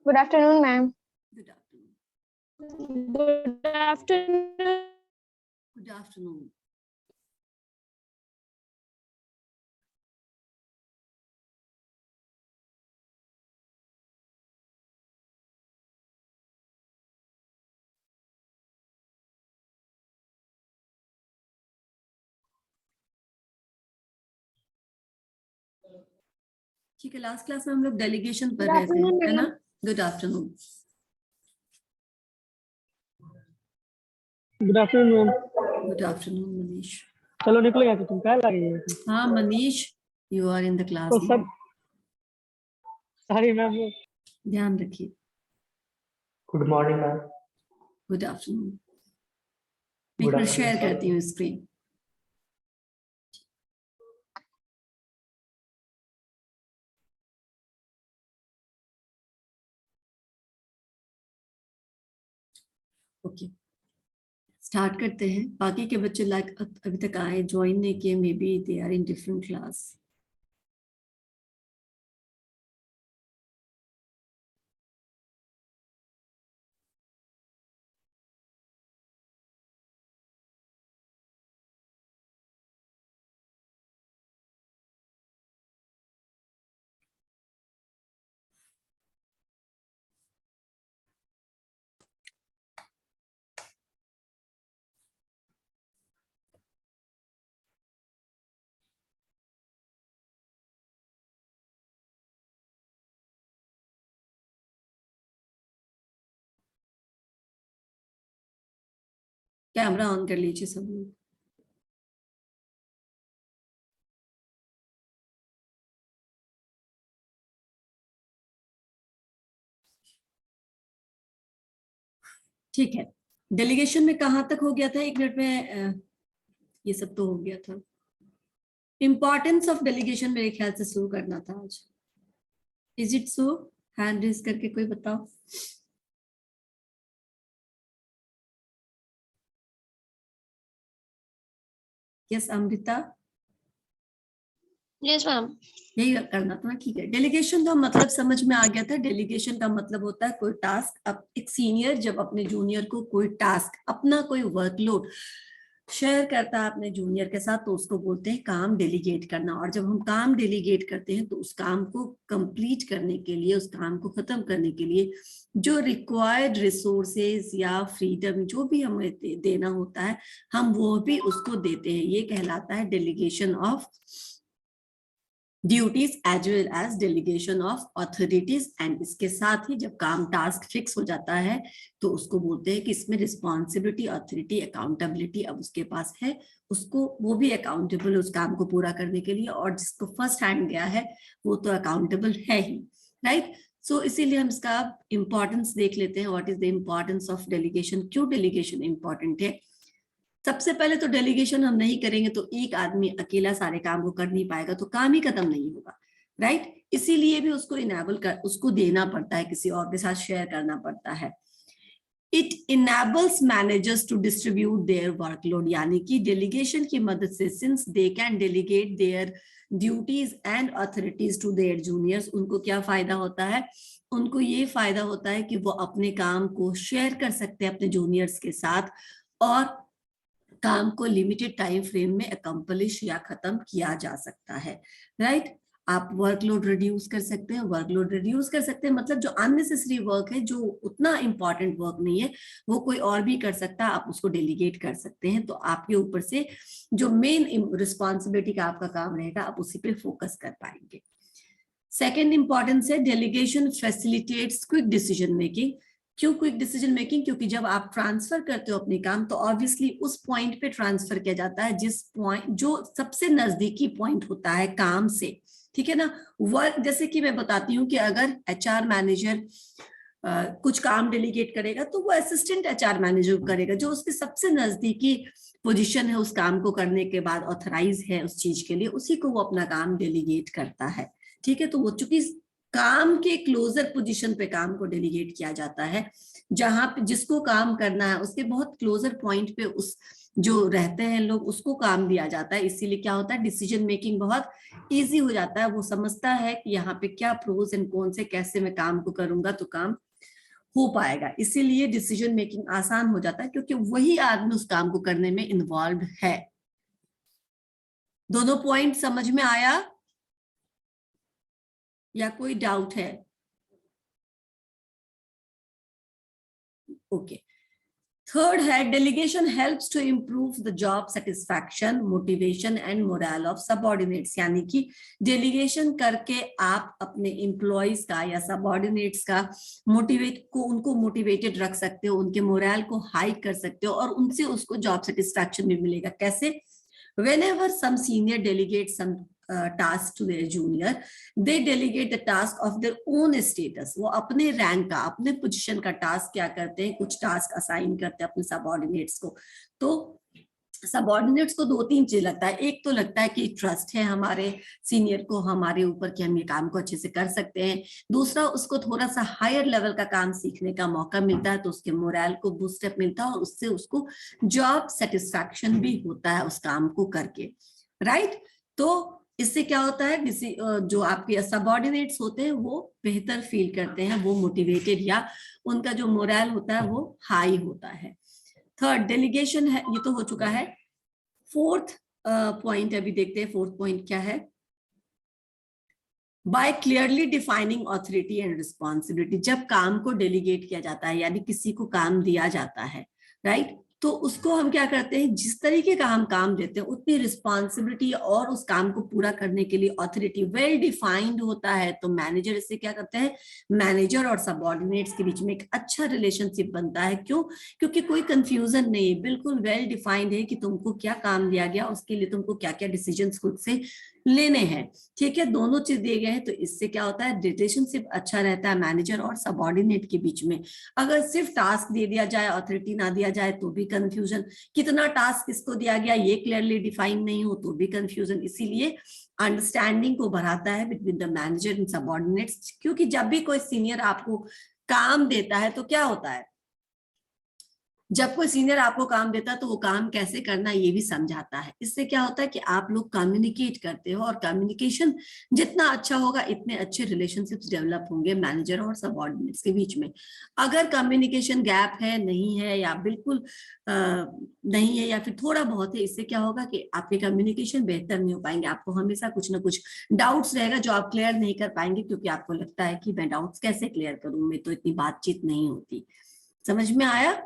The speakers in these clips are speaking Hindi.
Good afternoon, ma'am. Good afternoon. Good afternoon. Good afternoon. ठीक है, लास्ट क्लास में हम लोग डेलीगेशन कर रहे थे, है ना? Good afternoon. Good afternoon. Good afternoon Manish. चलो निकल गया, तो तुम क्या लगे? हाँ Manish, you are in the class. तो सब सॉरी मैम. ध्यान रखिए. Good morning ma'am. Good afternoon. मैं एक बार शेयर करती हूँ स्क्रीन. ओके, स्टार्ट करते हैं. बाकी के बच्चे लाइक अभी तक आए, ज्वाइन नहीं किए, maybe they are in different class. Camera on कर लीजिए सब लोग. ठीक है, डेलीगेशन में कहाँ तक हो गया था? एक मिनट में ये सब तो हो गया था. इंपॉर्टेंस ऑफ डेलीगेशन मेरे ख्याल से शुरू करना था आज. Is it so? Hand raise करके कोई बताओ. यस अमृता. Yes, ma'am. यही करना था ना. ठीक है, डेलीगेशन का मतलब समझ में आ गया था. डेलीगेशन का मतलब होता है कोई टास्क, अब एक सीनियर जब अपने जूनियर को कोई टास्क, अपना कोई वर्कलोड शेयर करता है अपने जूनियर के साथ, तो उसको बोलते हैं काम डेलीगेट करना. और जब हम काम डेलीगेट करते हैं तो उस काम को कंप्लीट करने के लिए, उस काम को खत्म करने के लिए जो रिक्वायर्ड रिसोर्सेज या फ्रीडम जो भी हमें देना होता है, हम वो भी उसको देते हैं. ये कहलाता है delegation of duties as well as delegation of authorities. And इसके साथ ही जब काम टास्क फिक्स हो जाता है तो उसको बोलते हैं कि इसमें रिस्पॉन्सिबिलिटी, अथॉरिटी, अकाउंटेबिलिटी अब उसके पास है. उसको वो भी अकाउंटेबल है उस काम को पूरा करने के लिए, और जिसको फर्स्ट हैंड गया है वो तो अकाउंटेबल है ही, राइट? सो इसीलिए हम इसका इंपॉर्टेंस देख लेते हैं. What is the importance of delegation? क्यों डेलीगेशन इंपॉर्टेंट है? सबसे पहले तो डेलीगेशन हम नहीं करेंगे तो एक आदमी अकेला सारे काम को कर नहीं पाएगा, तो काम ही खत्म नहीं होगा, राइट? इसीलिए भी उसको इनेबल कर, उसको देना पड़ता है, किसी और के साथ शेयर करना पड़ता है. It enables managers to distribute their workload, यानी कि डेलीगेशन की मदद से, since they can delegate their duties and authorities to their juniors, उनको क्या फायदा होता है? उनको ये फायदा होता है कि वो अपने काम को शेयर कर सकते हैं अपने जूनियर्स के साथ, और काम को लिमिटेड टाइम फ्रेम में अकम्प्लिश या खत्म किया जा सकता है, राइट? आप वर्कलोड रिड्यूस कर सकते हैं. वर्कलोड रिड्यूस कर सकते हैं मतलब जो अननेसेसरी वर्क है, जो उतना इंपॉर्टेंट वर्क नहीं है, वो कोई और भी कर सकता है, आप उसको डेलीगेट कर सकते हैं. तो आपके ऊपर से जो मेन रिस्पॉन्सिबिलिटी का आपका काम रहेगा, आप उसी पे फोकस कर पाएंगे. सेकेंड इंपॉर्टेंस है, delegation facilitates quick decision making. क्यों क्विक डिसीजन मेकिंग? क्योंकि जब आप ट्रांसफर करते हो अपने काम, तो ऑब्वियसली उस पॉइंट पे ट्रांसफर किया जाता है जिस पॉइंट, जो सबसे नजदीकी पॉइंट होता है काम से, ठीक है ना? वर्क, जैसे कि मैं बताती हूँ कि अगर एचआर मैनेजर कुछ काम डेलीगेट करेगा तो वो असिस्टेंट एचआर मैनेजर करेगा, जो उसके सबसे नजदीकी पोजीशन है उस काम को करने के बाद, ऑथराइज है उस चीज के लिए, उसी को वो अपना काम डेलीगेट करता है. ठीक है, तो वो चूंकि काम के क्लोजर पोजीशन पे काम को डेलीगेट किया जाता है, जहां पे जिसको काम करना है उसके बहुत क्लोजर पॉइंट पे उस जो रहते हैं लोग उसको काम दिया जाता है। इसीलिए क्या होता है, डिसीजन मेकिंग बहुत इजी हो जाता है। वो समझता है कि यहाँ पे क्या प्रोज एंड कौन से कैसे मैं काम को करूंगा तो काम हो पाएगा। इसीलिए डिसीजन मेकिंग आसान हो जाता है क्योंकि वही आदमी उस काम को करने में इन्वॉल्व है। दोनों पॉइंट समझ में आया या कोई डाउट है? ओके। थर्ड है, delegation helps to improve the job satisfaction, motivation and morale of subordinates. यानी कि डेलीगेशन करके आप अपने एम्प्लॉयज का या सबऑर्डिनेट्स का उनको मोटिवेटेड रख सकते हो, उनके मोरल को हाई कर सकते हो और उनसे उसको जॉब सेटिस्फैक्शन भी मिलेगा। कैसे? Whenever some senior delegate some task to their junior, they delegate the task of their own status. वो अपने रैंक का, अपने पोजीशन का टास्क क्या करते हैं, कुछ टास्क असाइन करते हैं अपने सबऑर्डिनेट्स को। तो सबऑर्डिनेट्स को दो तीन चीज लगता है। एक तो लगता है कि ट्रस्ट है हमारे सीनियर को हमारे ऊपर कि हम ये काम को अच्छे से कर सकते हैं। दूसरा, उसको थोड़ा सा हायर लेवल का काम सीखने का मौका मिलता है तो उसके मोरल को बूस्टअप मिलता है और उससे उसको जॉब सेटिस्फैक्शन भी होता है उस काम को करके, राइट। तो इससे क्या होता है, जो आपके सबऑर्डिनेट्स होते हैं वो बेहतर फील करते हैं, वो मोटिवेटेड या उनका जो मोरल होता है वो हाई होता है। थर्ड, डेलीगेशन है, ये तो हो चुका है। फोर्थ पॉइंट अभी देखते हैं। फोर्थ पॉइंट क्या है? By clearly defining authority and responsibility. जब काम को डेलीगेट किया जाता है यानी किसी को काम दिया जाता है, राइट, तो उसको हम क्या करते हैं, जिस तरीके का हम काम देते हैं उतनी रिस्पॉन्सिबिलिटी और उस काम को पूरा करने के लिए ऑथोरिटी वेल डिफाइंड होता है। तो मैनेजर इससे क्या करते हैं, मैनेजर और सबऑर्डिनेट्स के बीच में एक अच्छा रिलेशनशिप बनता है। क्यों? क्योंकि कोई कंफ्यूजन नहीं है, बिल्कुल वेल डिफाइंड है कि तुमको क्या काम दिया गया, उसके लिए तुमको क्या क्या डिसीजंस खुद से लेने हैं। ठीक है, दोनों चीज दिए गए हैं तो इससे क्या होता है, रिलेशनशिप अच्छा रहता है मैनेजर और सबऑर्डिनेट के बीच में। अगर सिर्फ टास्क दे दिया जाए, ऑथोरिटी ना दिया जाए तो भी कंफ्यूजन, कितना टास्क किसको दिया गया ये क्लियरली डिफाइन नहीं हो तो भी कंफ्यूजन। इसीलिए अंडरस्टैंडिंग को बढ़ाता है between the manager and subordinates. क्योंकि जब भी कोई सीनियर आपको काम देता है तो क्या होता है, जब कोई सीनियर आपको काम देता है तो वो काम कैसे करना है ये भी समझाता है। इससे क्या होता है कि आप लोग कम्युनिकेट करते हो और कम्युनिकेशन जितना अच्छा होगा इतने अच्छे रिलेशनशिप्स डेवलप होंगे मैनेजर और सबऑर्डिनेट्स के बीच में। अगर कम्युनिकेशन गैप है, नहीं है या बिल्कुल नहीं है या फिर थोड़ा बहुत है, इससे क्या होगा कि आपके कम्युनिकेशन बेहतर नहीं हो पाएंगे। आपको हमेशा कुछ ना कुछ डाउट्स रहेगा जो आप क्लियर नहीं कर पाएंगे क्योंकि आपको लगता है कि मैं डाउट्स कैसे क्लियर करूं, मैं तो इतनी बातचीत नहीं होती। समझ में आया?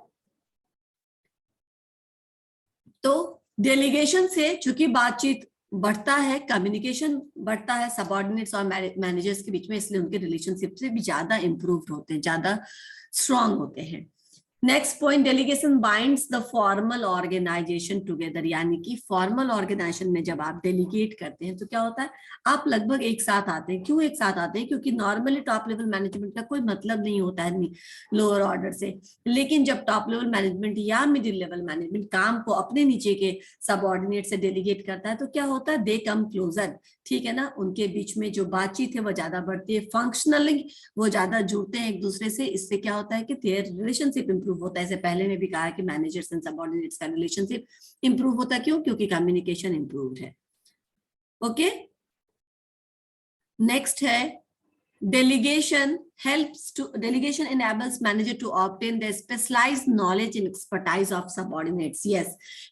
तो डेलीगेशन से चूंकि बातचीत बढ़ता है, कम्युनिकेशन बढ़ता है सबऑर्डिनेट्स और मैनेजर्स के बीच में, इसलिए उनके रिलेशनशिप से भी ज्यादा इंप्रूव्ड होते हैं, ज्यादा स्ट्रांग होते हैं। Next point, delegation binds the formal organisation together. यानी कि फॉर्मल ऑर्गेनाइजेशन में जब आप डेलीगेट करते हैं तो क्या होता है, आप लगभग एक साथ आते हैं। क्यों एक साथ आते हैं? क्योंकि नॉर्मली टॉप लेवल मैनेजमेंट का कोई मतलब नहीं होता है लोअर ऑर्डर से, लेकिन जब टॉप लेवल मैनेजमेंट या मिडिल लेवल मैनेजमेंट काम को अपने नीचे के सबऑर्डिनेट से डेलीगेट करता है तो क्या होता है, दे कम क्लोजर। ठीक है ना, उनके बीच में जो बातचीत है वो ज्यादा बढ़ती है, फंक्शनली वो ज्यादा जुड़ते हैं एक दूसरे से। इससे क्या होता है कि देयर रिलेशनशिप इंप्रूव होता है। इसे पहले में भी कहा है कि मैनेजर्स एंड सबऑर्डिनेट्स का रिलेशनशिप इंप्रूव होता है। क्यों? क्योंकि कम्युनिकेशन इंप्रूव्ड है। ओके, नेक्स्ट है delegation enables manager to obtain the specialized knowledge and expertise of subordinates. Yes,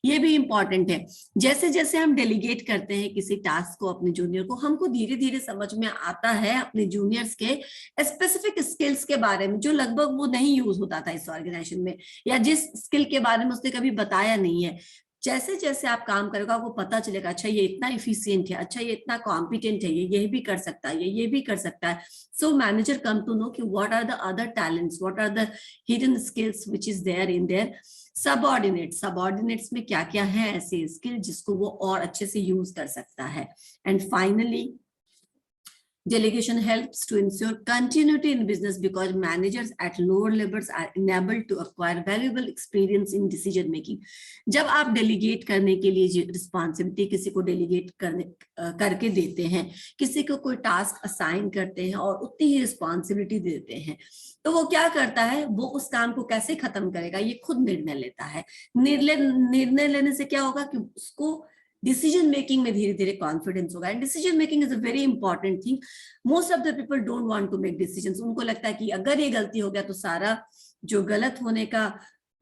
ये भी important है। जैसे जैसे हम डेलीगेट करते हैं किसी टास्क को अपने जूनियर को, हमको धीरे धीरे समझ में आता है अपने जूनियर्स के स्पेसिफिक स्किल्स के बारे में जो लगभग वो नहीं यूज होता था इस ऑर्गेनाइजेशन में, या जिस स्किल के बारे में उसने कभी बताया नहीं है। जैसे जैसे आप काम करेगा आपको पता चलेगा, अच्छा ये इतना इफिशिएंट है, अच्छा ये इतना कॉम्पिटेंट है, ये भी कर सकता है, ये भी कर सकता है। So manager come to know कि what are the other talents, what are the hidden skills which is there in their subordinates में क्या क्या है ऐसे स्किल जिसको वो और अच्छे से यूज कर सकता है। And finally Delegation helps to ensure continuity in business because managers at lower levels are enabled to acquire valuable experience in decision making. जब आप delegate करने के लिए responsibility किसी को delegate करके देते हैं, किसी को कोई task assign करते हैं और उतनी ही responsibility देते हैं, तो वो क्या करता है, वो उस काम को कैसे खत्म करेगा ये खुद निर्णय लेता है। निर्णय लेने से क्या होगा कि उसको डिसीजन मेकिंग में धीरे धीरे कॉन्फिडेंस होगा। And decision making is a very important thing. Most of the people don't want to make decisions. उनको लगता है कि अगर ये गलती हो गया तो सारा जो गलत होने का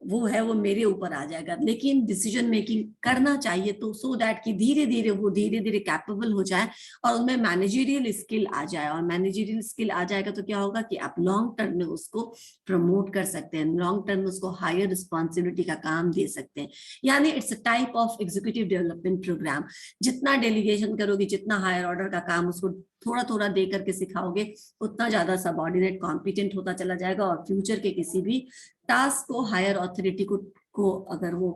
वो है वो मेरे ऊपर आ जाएगा। लेकिन डिसीजन मेकिंग करना चाहिए तो सो दैट कि धीरे धीरे कैपेबल हो जाए और उनमें मैनेजरियल स्किल आ जाए। और मैनेजरियल स्किल आ जाएगा तो क्या होगा कि आप लॉन्ग टर्म में उसको प्रमोट कर सकते हैं, लॉन्ग टर्म में उसको हायर रिस्पॉन्सिबिलिटी का काम दे सकते हैं। यानी it's a type of executive development programme. जितना डेलीगेशन करोगे, जितना हायर ऑर्डर का काम उसको थोड़ा थोड़ा दे करके सिखाओगे, उतना ज्यादा सबऑर्डिनेट कॉम्पिटेंट होता चला जाएगा और फ्यूचर के किसी भी टास्क को हायर अथॉरिटी को अगर वो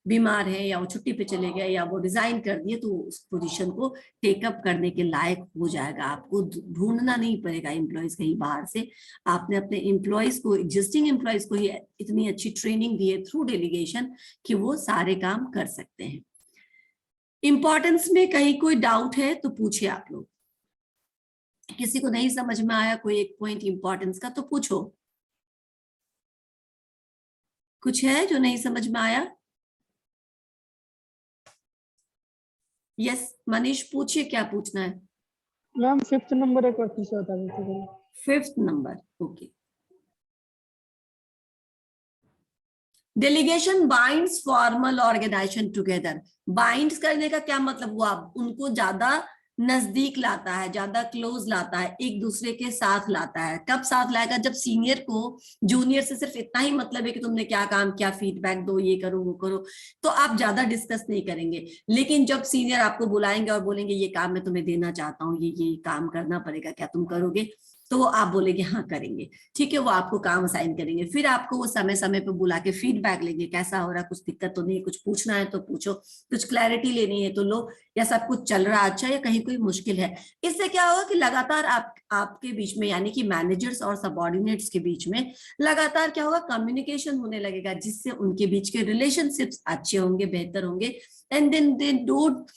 बीमार है या वो छुट्टी पे चले गए या वो रिजाइन कर दिए तो उस पोजीशन को टेकअप करने के लायक हो जाएगा। आपको ढूंढना नहीं पड़ेगा एम्प्लॉयज कहीं बाहर से। आपने अपने एम्प्लॉयज को, एग्जिस्टिंग एम्प्लॉयज को ही इतनी अच्छी ट्रेनिंग दी है थ्रू डेलीगेशन कि वो सारे काम कर सकते हैं। इंपॉर्टेंस में कहीं कोई डाउट है तो पूछिए आप लोग। किसी को नहीं समझ में आया कोई एक पॉइंट इंपॉर्टेंस का तो पूछो। कुछ है जो नहीं समझ में आया? यस मनीष पूछिए, क्या पूछना है? मैम 5th नंबर एक बार फिर से बता दीजिए। 5th number, okay. Delegation binds formal organisation together. Binds करने का क्या मतलब हुआ? उनको ज्यादा नजदीक लाता है, ज्यादा क्लोज लाता है, एक दूसरे के साथ लाता है। कब साथ लाएगा? जब सीनियर को जूनियर से सिर्फ इतना ही मतलब है कि तुमने क्या काम किया, फीडबैक दो, ये करो वो करो, तो आप ज्यादा डिस्कस नहीं करेंगे। लेकिन जब सीनियर आपको बुलाएंगे और बोलेंगे ये काम मैं तुम्हें देना चाहता हूँ, ये काम करना पड़ेगा, क्या तुम करोगे? तो वो आप बोलेंगे हाँ करेंगे, ठीक है। वो आपको काम असाइन करेंगे, फिर आपको वो समय समय पे बुला के फीडबैक लेंगे, कैसा हो रहा, कुछ दिक्कत तो नहीं, कुछ पूछना है तो पूछो, कुछ क्लैरिटी लेनी है तो लो, या सब कुछ चल रहा अच्छा या कहीं कोई मुश्किल है। इससे क्या होगा कि लगातार आपके बीच में, यानी कि मैनेजर्स और सबऑर्डिनेट्स के बीच में लगातार क्या होगा, कम्युनिकेशन होने लगेगा, जिससे उनके बीच के रिलेशनशिप्स अच्छे होंगे, बेहतर होंगे। And then they don't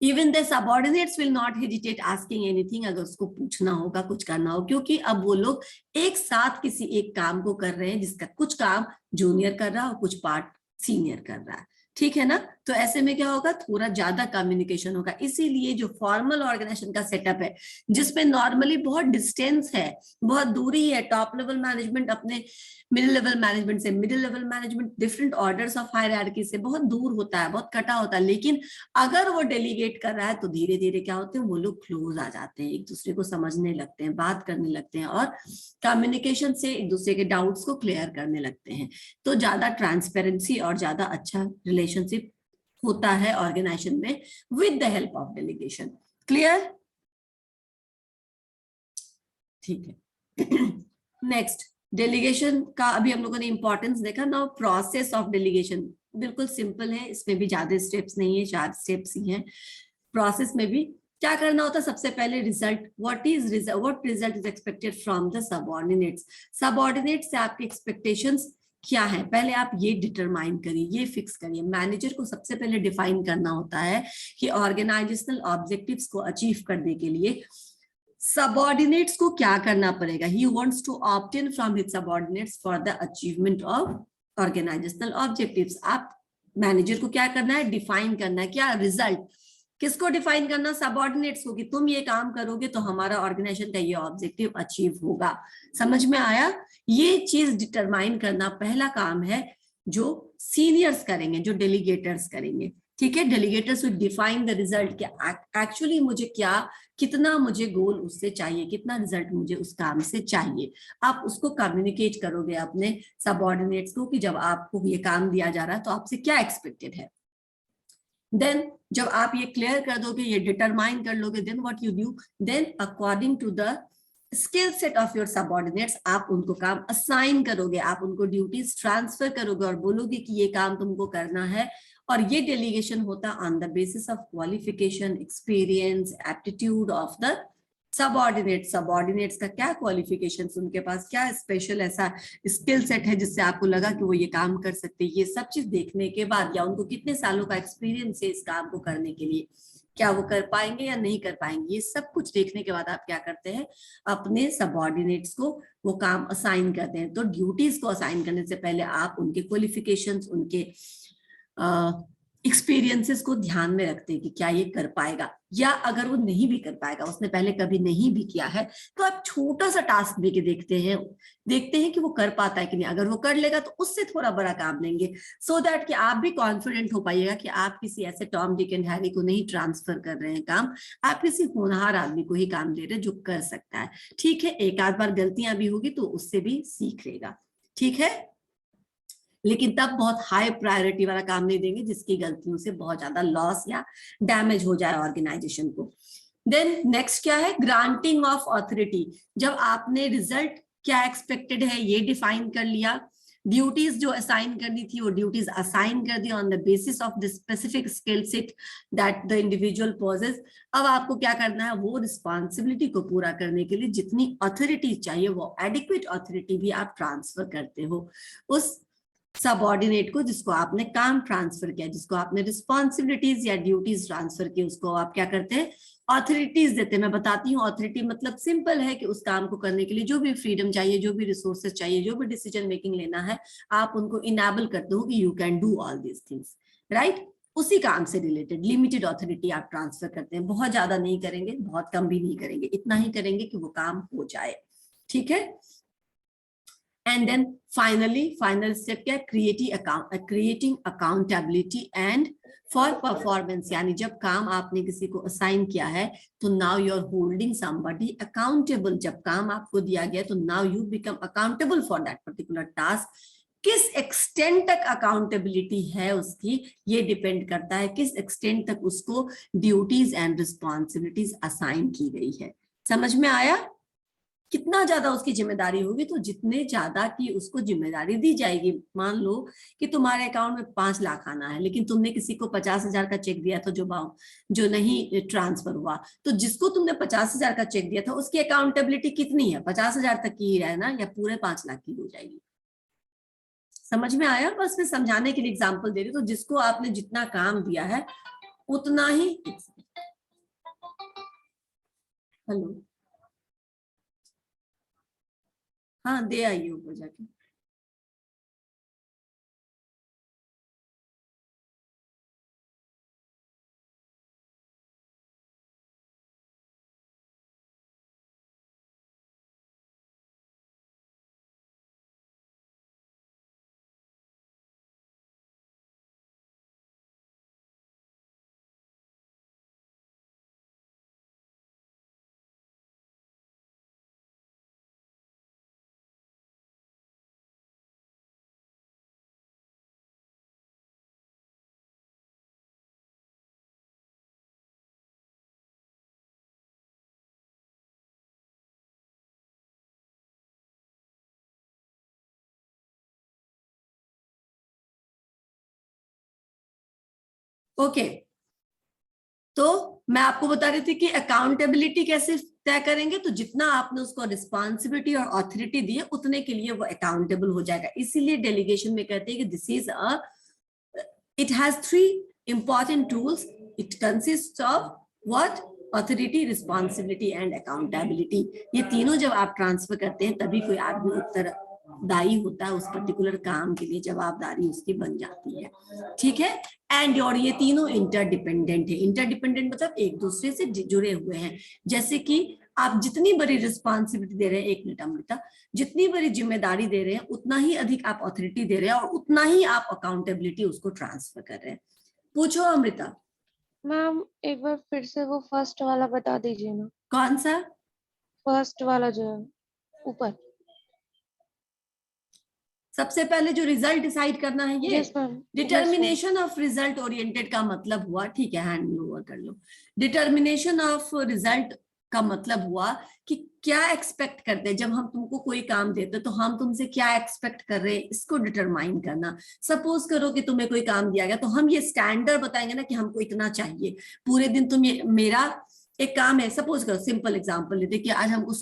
Even the subordinates will not hesitate asking anything अगर उसको पूछना होगा, कुछ करना हो, क्योंकि अब वो लोग एक साथ किसी एक काम को कर रहे हैं जिसका कुछ काम जूनियर कर रहा है और कुछ पार्ट सीनियर कर रहा है, ठीक है ना। तो ऐसे में क्या होगा, थोड़ा ज्यादा कम्युनिकेशन होगा। इसीलिए जो फॉर्मल ऑर्गेनाइजेशन का सेटअप है, जिसमें नॉर्मली बहुत डिस्टेंस है, बहुत दूरी है, टॉप लेवल मैनेजमेंट अपने मिडिल लेवल मैनेजमेंट से, middle level management different orders of hierarchy से बहुत दूर होता है, बहुत कटा होता है। लेकिन अगर वो डेलीगेट कर रहा है तो धीरे धीरे क्या होते हैं, वो लोग क्लोज आ जाते हैं, एक दूसरे को समझने लगते हैं, बात करने लगते हैं और कम्युनिकेशन से एक दूसरे के डाउट्स को क्लियर करने लगते हैं। तो ज्यादा ट्रांसपेरेंसी और ज्यादा अच्छा रिलेशनशिप होता है ऑर्गेनाइजेशन में with the help of delegation. Clear? ठीक है। नेक्स्ट, डेलीगेशन का अभी हम लोगों ने इंपॉर्टेंस देखा ना। प्रोसेस ऑफ डेलीगेशन बिल्कुल सिंपल है, इसमें भी ज्यादा स्टेप्स नहीं है, 4 स्टेप्स ही हैं। प्रोसेस में भी क्या करना होता है, सबसे पहले result, what result is expected from the subordinates. Subordinate से आपकी एक्सपेक्टेशंस क्या है, पहले आप ये डिटरमाइन करिए, ये फिक्स करिए। मैनेजर को सबसे पहले डिफाइन करना होता है कि ऑर्गेनाइजेशनल ऑब्जेक्टिव्स को अचीव करने के लिए सबऑर्डिनेट्स को क्या करना पड़ेगा। He wants to obtain from his subordinates for the achievement of organisational objectives. आप मैनेजर को क्या करना है, डिफाइन करना है। क्या रिजल्ट, किसको डिफाइन करना, सबऑर्डिनेट्स को, कि तुम ये काम करोगे तो हमारा ऑर्गेनाइजेशन का ये ऑब्जेक्टिव अचीव होगा। समझ में आया? ये चीज डिटरमाइन करना पहला काम है जो सीनियर्स करेंगे, जो डेलीगेटर्स करेंगे, ठीक है। डेलीगेटर्स विल डिफाइन द रिजल्ट, कि एक्चुअली मुझे क्या, कितना मुझे गोल उससे चाहिए, कितना रिजल्ट मुझे उस काम से चाहिए। आप उसको कम्युनिकेट करोगे अपने सबऑर्डिनेट्स को कि जब आपको ये काम दिया जा रहा है तो आपसे क्या एक्सपेक्टेड है। देन जब आप ये क्लियर कर दोगे, ये डिटरमाइन कर लोगे, then what you do, then according to the skill set of your subordinates आप उनको काम असाइन करोगे, आप उनको ड्यूटीज ट्रांसफर करोगे और बोलोगे कि ये काम तुमको करना है। और ये डेलीगेशन होता है on the basis of qualification, experience, aptitude of the subordinates का क्या क्वालिफिकेशन, उनके पास क्या स्पेशल ऐसा स्किल सेट है जिससे आपको लगा कि वो ये काम कर सकते हैं। ये सब चीज देखने के बाद, या उनको कितने सालों का एक्सपीरियंस है इस काम को करने के लिए, क्या वो कर पाएंगे या नहीं कर पाएंगे, ये सब कुछ देखने के बाद आप क्या करते हैं, अपने सबऑर्डिनेट्स को वो काम असाइन करते हैं। तो ड्यूटीज को असाइन करने से पहले आप उनके क्वालिफिकेशंस, उनके एक्सपीरियंसेस को ध्यान में रखते हैं कि क्या ये कर पाएगा, या अगर वो नहीं भी कर पाएगा, उसने पहले कभी नहीं भी किया है, तो आप छोटा सा टास्क देके देखते हैं कि वो कर पाता है कि नहीं। अगर वो कर लेगा तो उससे थोड़ा बड़ा काम देंगे, सो दैट कि आप भी कॉन्फिडेंट हो पाइएगा कि आप किसी ऐसे टॉम डिक एंड हैरी को नहीं ट्रांसफर कर रहे हैं काम, आप किसी होनहार आदमी को ही काम दे रहे हैं जो कर सकता है। ठीक है, एक आध बार गलतियां भी होगी तो उससे भी सीख लेगा, ठीक है, लेकिन तब बहुत हाई प्रायोरिटी वाला काम नहीं देंगे जिसकी गलतियों से बहुत ज्यादा लॉस या डैमेज हो जाए ऑर्गेनाइजेशन को। देन नेक्स्ट क्या है, ग्रांटिंग ऑफ ऑथोरिटी। जब आपने रिजल्ट क्या एक्सपेक्टेड है ये डिफाइन कर लिया, ड्यूटीज जो असाइन करनी थी वो ड्यूटीज असाइन कर दी on the basis of the specific skill set that the individual possess. अब आपको क्या करना है, वो रिस्पॉन्सिबिलिटी को पूरा करने के लिए जितनी ऑथोरिटी चाहिए वो एडिक्वेट ऑथोरिटी भी आप ट्रांसफर करते हो उस सबऑर्डिनेट को जिसको आपने काम ट्रांसफर किया, जिसको आपने रिस्पॉन्सिबिलिटीज या ड्यूटीज ट्रांसफर की, उसको आप क्या करते हैं, ऑथोरिटीज देते हैं। मैं बताती हूँ, ऑथोरिटी मतलब सिंपल है कि उस काम को करने के लिए जो भी फ्रीडम चाहिए, जो भी रिसोर्सेज चाहिए, जो भी डिसीजन मेकिंग लेना है, आप उनको इनेबल करते हो कि you can do all these things, right. उसी काम से रिलेटेड लिमिटेड ऑथोरिटी आप ट्रांसफर करते हैं, बहुत ज्यादा नहीं करेंगे, बहुत कम भी नहीं करेंगे, इतना ही करेंगे कि वो काम हो जाए, ठीक है। And then final step क्या, creating accountability and for performance, यानी जब काम आपने किसी को असाइन किया है तो now you're holding somebody accountable। जब काम आपको दिया गया तो now you become accountable for that particular task। किस एक्सटेंट तक अकाउंटेबिलिटी है उसकी, ये डिपेंड करता है किस एक्सटेंट तक उसको ड्यूटीज एंड रिस्पॉन्सिबिलिटीज असाइन की गई है। समझ में आया? कितना ज्यादा उसकी जिम्मेदारी होगी तो जितने ज्यादा की उसको जिम्मेदारी दी जाएगी। मान लो कि तुम्हारे अकाउंट में 5 लाख आना है, लेकिन तुमने किसी को 50,000 का चेक दिया था जो नहीं ट्रांसफर हुआ, तो जिसको तुमने 50,000 का चेक दिया था उसकी अकाउंटेबिलिटी कितनी है, 50,000 तक की ही रहना या पूरे 5 लाख की हो जाएगी। समझ में आया? बस मैं समझाने के लिए एग्जाम्पल दे रही हूँ। तो जिसको आपने जितना काम दिया है उतना ही, हेलो, हाँ दे आइए ऊपर जाके। ओके, तो मैं आपको बता रही थी कि अकाउंटेबिलिटी कैसे तय करेंगे, तो जितना आपने उसको रिस्पॉन्सिबिलिटी और ऑथोरिटी दी है उतने के लिए वो अकाउंटेबल हो जाएगा। इसीलिए डेलीगेशन में कहते हैं कि this is it has 3 important tools. It consist of what, authority, responsibility and accountability. ये तीनों जब आप ट्रांसफर करते हैं तभी कोई आदमी उत्तरदायी होता है उस पर्टिकुलर काम के लिए, जवाबदारी उसकी बन जाती है, ठीक है। एंड और ये तीनों इंटरडिपेंडेंट है। इंटरडिपेंडेंट मतलब एक दूसरे से जुड़े हुए हैं। जैसे कि आप जितनी बड़ी रिस्पॉन्सिबिलिटी दे रहे हैं, एक मिनट अमृता, जितनी बड़ी जिम्मेदारी दे रहे हैं उतना ही अधिक आप ऑथोरिटी दे रहे हैं और उतना ही आप अकाउंटेबिलिटी उसको ट्रांसफर कर रहे हैं। पूछो अमृता। मैम एक बार फिर से वो फर्स्ट वाला बता दीजिए ना। कौन सा? फर्स्ट वाला जो है ऊपर, सबसे पहले जो रिजल्ट डिसाइड करना है ये। Yes ma'am. Determination of result oriented का मतलब हुआ, ठीक है, हैंड ओवर कर लो। डिटर्मिनेशन ऑफ रिजल्ट का मतलब हुआ कि क्या एक्सपेक्ट करते हैं। जब हम तुमको कोई काम देते हैं तो हम तुमसे क्या एक्सपेक्ट कर रहे हैं, इसको डिटरमाइन करना। सपोज करो कि तुम्हें कोई काम दिया गया तो हम ये स्टैंडर्ड बताएंगे ना कि हमको इतना चाहिए। पूरे दिन तुम मेरा एक काम है, सपोज करो सिंपल एग्जांपल लेते कि आज हमको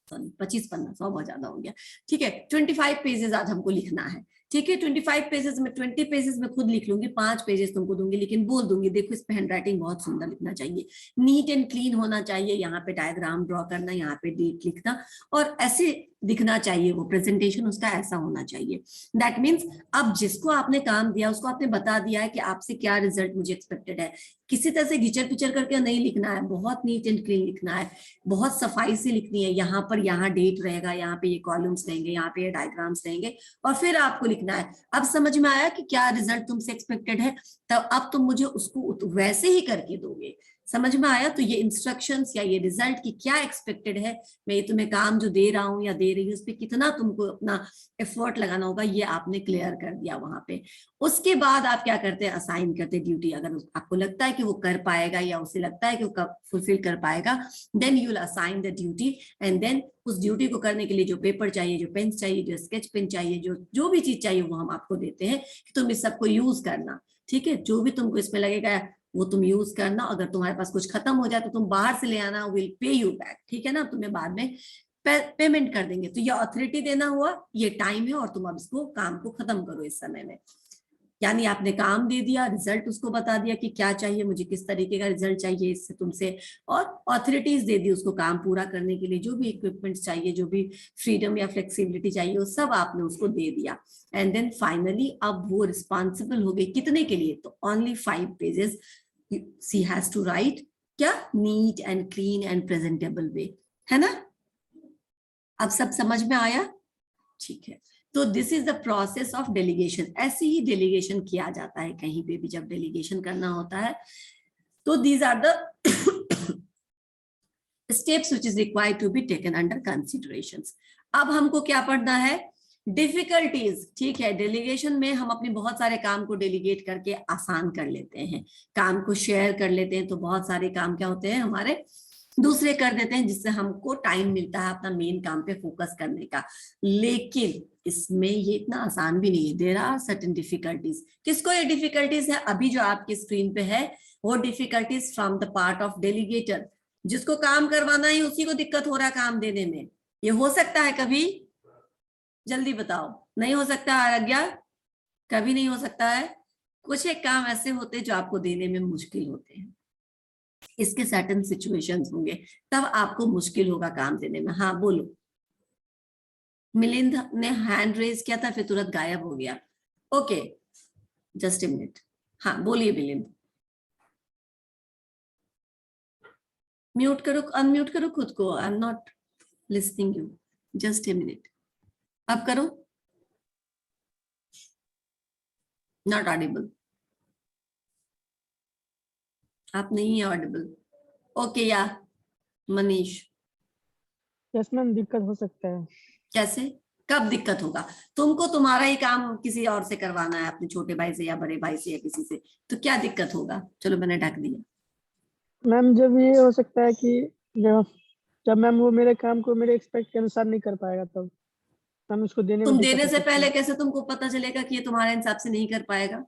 25 पन्ना, 100 बहुत ज्यादा हो गया, ठीक है, 25 पेजेस आज हमको लिखना है, ठीक है, 25 पेजेस में 20 पेजेस में खुद लिख लूंगी, 5 पेजेस तुमको दूंगी, लेकिन बोल दूंगी देखो इस पे हैंडराइटिंग बहुत सुंदर लिखना चाहिए, नीट एंड क्लीन होना चाहिए, यहाँ पे डायग्राम ड्रॉ करना, यहाँ पे डेट लिखना, और ऐसे दिखना चाहिए, वो प्रेजेंटेशन उसका ऐसा होना चाहिए। दैट मीन्स अब जिसको आपने काम दिया उसको आपने बता दिया है कि आपसे क्या रिजल्ट मुझे एक्सपेक्टेड है, किसी तरह से घिचर पिचर करके नहीं लिखना है, बहुत नीट एंड क्लीन लिखना है, बहुत सफाई से लिखनी है, यहाँ पर यहाँ डेट रहेगा, यहाँ पे ये कॉलम्स रहेंगे, यहाँ पे ये डायग्राम्स रहेंगे, और फिर आपको लिखना है। अब समझ में आया कि क्या रिजल्ट तुमसे एक्सपेक्टेड है, तब अब तुम मुझे उसको वैसे ही करके दोगे। समझ में आया? तो ये इंस्ट्रक्शंस या ये रिजल्ट की क्या एक्सपेक्टेड है, मैं ये तुम्हें काम जो दे रहा हूँ या दे रही हूँ उस पर कितना तुमको अपना एफर्ट लगाना होगा, ये आपने क्लियर कर दिया वहां पे। उसके बाद आप क्या करते हैं, असाइन करते ड्यूटी। अगर आपको लगता है कि वो कर पाएगा या उसे लगता है कि वो फुलफिल कर पाएगा, then you will assign the duty, and then उस ड्यूटी को करने के लिए जो पेपर चाहिए, जो पेन चाहिए, जो स्केच पेन चाहिए, जो भी चीज चाहिए वो हम आपको देते हैं कि तुम इस सबको यूज करना, ठीक है, जो भी तुमको इसमें लगेगा वो तुम यूज करना। अगर तुम्हारे पास कुछ खत्म हो जाए तो तुम बाहर से ले आना, विल पे यू बैक, ठीक है ना, तुम्हें बाद में पेमेंट कर देंगे। तो ये अथॉरिटी देना हुआ, ये टाइम है, और तुम अब इसको काम को खत्म करो इस समय में। यानी आपने काम दे दिया, रिजल्ट उसको बता दिया कि क्या चाहिए मुझे, किस तरीके का रिजल्ट चाहिए इससे तुमसे, और अथॉरिटीज दे दी उसको काम पूरा करने के लिए, जो भी इक्विपमेंट्स चाहिए, जो भी फ्रीडम या फ्लेक्सिबिलिटी चाहिए, वो सब आपने उसको दे दिया। एंड देन फाइनली अब वो रिस्पॉन्सिबल हो गई कितने के लिए, तो only 5 pages she has to write, क्या, neat and clean and presentable way, है ना? अब सब समझ में आया? ठीक है, तो this is the process of delegation. ऐसे ही डेलीगेशन किया जाता है कहीं पे भी, जब डेलीगेशन करना होता है तो these are the steps which is required to be taken under considerations. अब हमको क्या पढ़ना है, डिफिकल्टीज, ठीक है। डेलीगेशन में हम अपने बहुत सारे काम को डेलीगेट करके आसान कर लेते हैं, काम को शेयर कर लेते हैं, तो बहुत सारे काम क्या होते हैं हमारे दूसरे कर देते हैं, जिससे हमको टाइम मिलता है अपना मेन काम पे फोकस करने का। लेकिन इसमें ये इतना आसान भी नहीं है, देयर आर सर्टेन डिफिकल्टीज। किसको ये डिफिकल्टीज है, अभी जो आपकी स्क्रीन पे है वो difficulties from the part of delegator. जिसको काम करवाना है उसी को दिक्कत हो रहा है काम देने में। ये हो सकता है कभी? जल्दी बताओ। नहीं हो सकता आज्ञा? कभी नहीं हो सकता है। कुछ एक काम ऐसे होते हैं जो आपको देने में मुश्किल होते हैं, इसके सर्टेन सिचुएशंस होंगे, तब आपको मुश्किल होगा काम देने में। हाँ बोलो। मिलिंद ने हैंड रेज किया था फिर तुरंत गायब हो गया। Okay, just a minute. हाँ बोलिए मिलिंद। म्यूट करो, अनम्यूट करो खुद को। I am not listening you, just a minute. अब करो। नॉट ऑडिबल, आप नहीं है ऑडिबल। ओके, या मनीष? यस मैम, दिक्कत हो सकता है। कैसे, कब दिक्कत होगा? तुमको तुम्हारा ही काम किसी और से करवाना है, अपने छोटे भाई से या बड़े भाई से या किसी से, तो क्या दिक्कत होगा? चलो मैंने ढक दिया। मैम जब ये हो सकता है कि जब जब मैम वो मेरे काम को मेरे एक्सपेक्ट के अनुसार नहीं कर पाएगा, तब मैम उसको देने में तुम दिक्कत देने हो से सकती पहले है। कैसे तुमको पता चलेगा कि ये तुम्हारे हिसाब से नहीं कर पाएगा?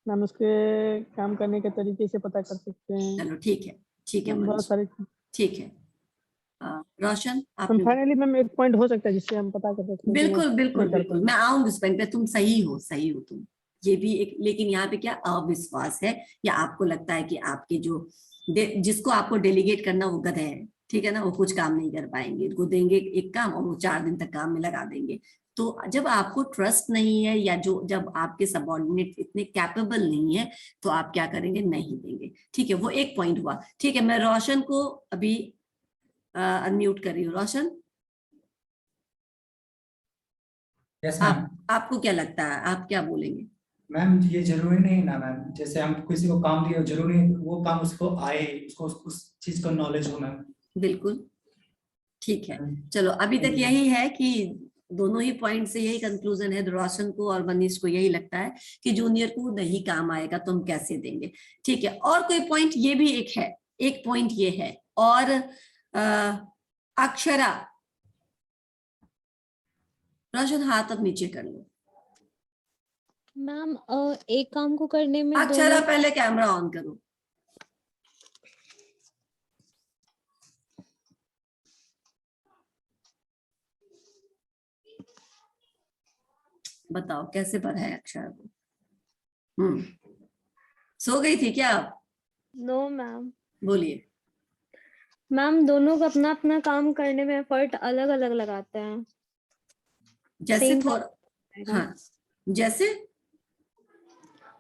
मैम उसके काम करने के तरीके से पता कर सकते हैं। चलो ठीक है, ठीक है मैम बहुत मनीष, सारे। ठीक है। रोशन मैम आपने? फाइनली मैम एक पॉइंट हो सकता है जिससे हम पता कर सकते हैं कि वो बिल्कुल बिल्कुल नहीं कर बिल्कुल, पाएंगे। मैं आऊंगी उस पॉइंट पे, तुम सही हो, सही हो तुम। ये भी एक, लेकिन यहाँ पे क्या अविश्वास है, या आपको लगता है कि आपके जो जिसको आपको डेलीगेट करना वो गधे हैं, ठीक है ना, वो कुछ काम नहीं कर पाएंगे, इनको देंगे एक काम और वो 4 दिन तक काम में लगा देंगे। तो जब आपको ट्रस्ट नहीं है, या जो जब आपके सबऑर्डिनेट इतने कैपेबल नहीं है, तो आप क्या करेंगे, नहीं देंगे। ठीक है, वो एक पॉइंट हुआ। ठीक है, मैं रोशन को अभी अनम्यूट कर रही हूँ। रोशन, यस मैम। आपको क्या लगता है, आप क्या बोलेंगे? मैम ये जरूरी नहीं ना मैम, जैसे हम किसी को काम दिए जरूरी नहीं वो काम उसको आए, उसको उस चीज का नॉलेज हो मैम। बिल्कुल ठीक है। चलो अभी तक यही है कि दोनों ही पॉइंट से यही कंक्लूजन है, रोशन को और मनीष को यही लगता है कि जूनियर को नहीं काम आएगा तो हम कैसे देंगे। ठीक है, और कोई पॉइंट? ये भी एक है, एक पॉइंट ये है। और अक्षरा, रोशन हाथ अब नीचे कर लो। मैम एक काम को करने में अक्षरा दोनों। पहले कैमरा ऑन करो। बताओ कैसे पढ़ा है अक्षरा को? सो गई थी क्या आप? No ma'am. बोलिए। मैम दोनों को अपना अपना काम करने में एफर्ट अलग अलग लगाते हैं। जैसे सेम थोड़ा, हाँ जैसे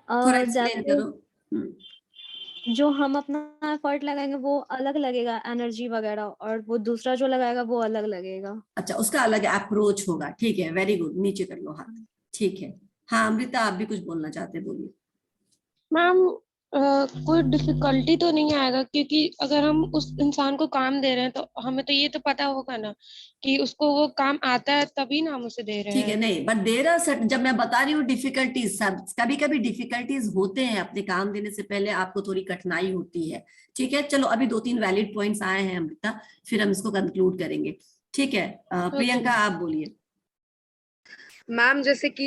थोड़ा एक्सप्लेन जैसे करो। जो हम अपना एफर्ट लगाएंगे वो अलग लगेगा एनर्जी वगैरह, और वो दूसरा जो लगाएगा वो अलग लगेगा। अच्छा, उसका अलग अप्रोच होगा, ठीक है, वेरी गुड, नीचे कर लो हाथ। ठीक है, हाँ अमृता आप भी कुछ बोलना चाहते हैं, बोलिए। मैम कोई डिफिकल्टी तो नहीं आएगा, क्योंकि अगर हम उस इंसान को काम दे रहे हैं तो हमें तो ये तो पता होगा ना कि उसको वो काम आता है, तभी ना हम उसे दे रहे ठीक है, हैं। नहीं बट देर आर सर्ट, जब मैं बता रही हूँ डिफिकल्टीज, सब कभी कभी डिफिकल्टीज होते हैं, अपने काम देने से पहले आपको थोड़ी कठिनाई होती है। ठीक है, चलो अभी 2-3 वैलिड पॉइंट्स आए हैं अमृता, फिर हम इसको कंक्लूड करेंगे। ठीक है, प्रियंका आप बोलिए। मैम जैसे कि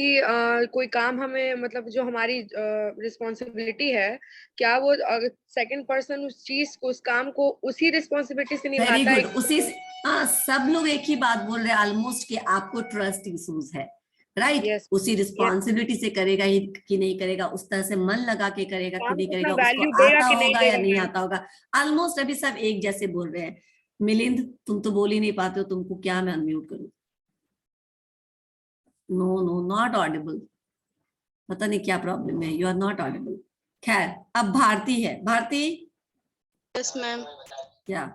कोई काम हमें, मतलब जो हमारी रिस्पॉन्सिबिलिटी है, क्या वो सेकंड पर्सन उस चीज को, उस काम को उसी रिस्पॉन्सिबिलिटी से वेरी निभाता है? गुड, उसी हाँ सब लोग एक ही बात बोल रहे हैं ऑलमोस्ट, कि आपको ट्रस्ट इश्यूज है, राइट? यस। उसी रिस्पॉन्सिबिलिटी से करेगा ही कि नहीं करेगा, उस तरह से मन लगा के करेगा कि काम नहीं को अपना करेगा, उसको वैल्यू देगा आता कि नहीं होगा या देगा नहीं मैम? आता होगा। ऑलमोस्ट अभी सब एक जैसे बोल रहे हैं। मिलिंद तुम तो बोल ही नहीं पाते हो, तुमको क्या मैं अनम्यूट करूं? नो नो नॉट ऑडिबल, पता नहीं क्या प्रॉब्लम है, यू आर नॉट ऑडिबल। खैर, अब भारती है, भारती यस मैम। क्या?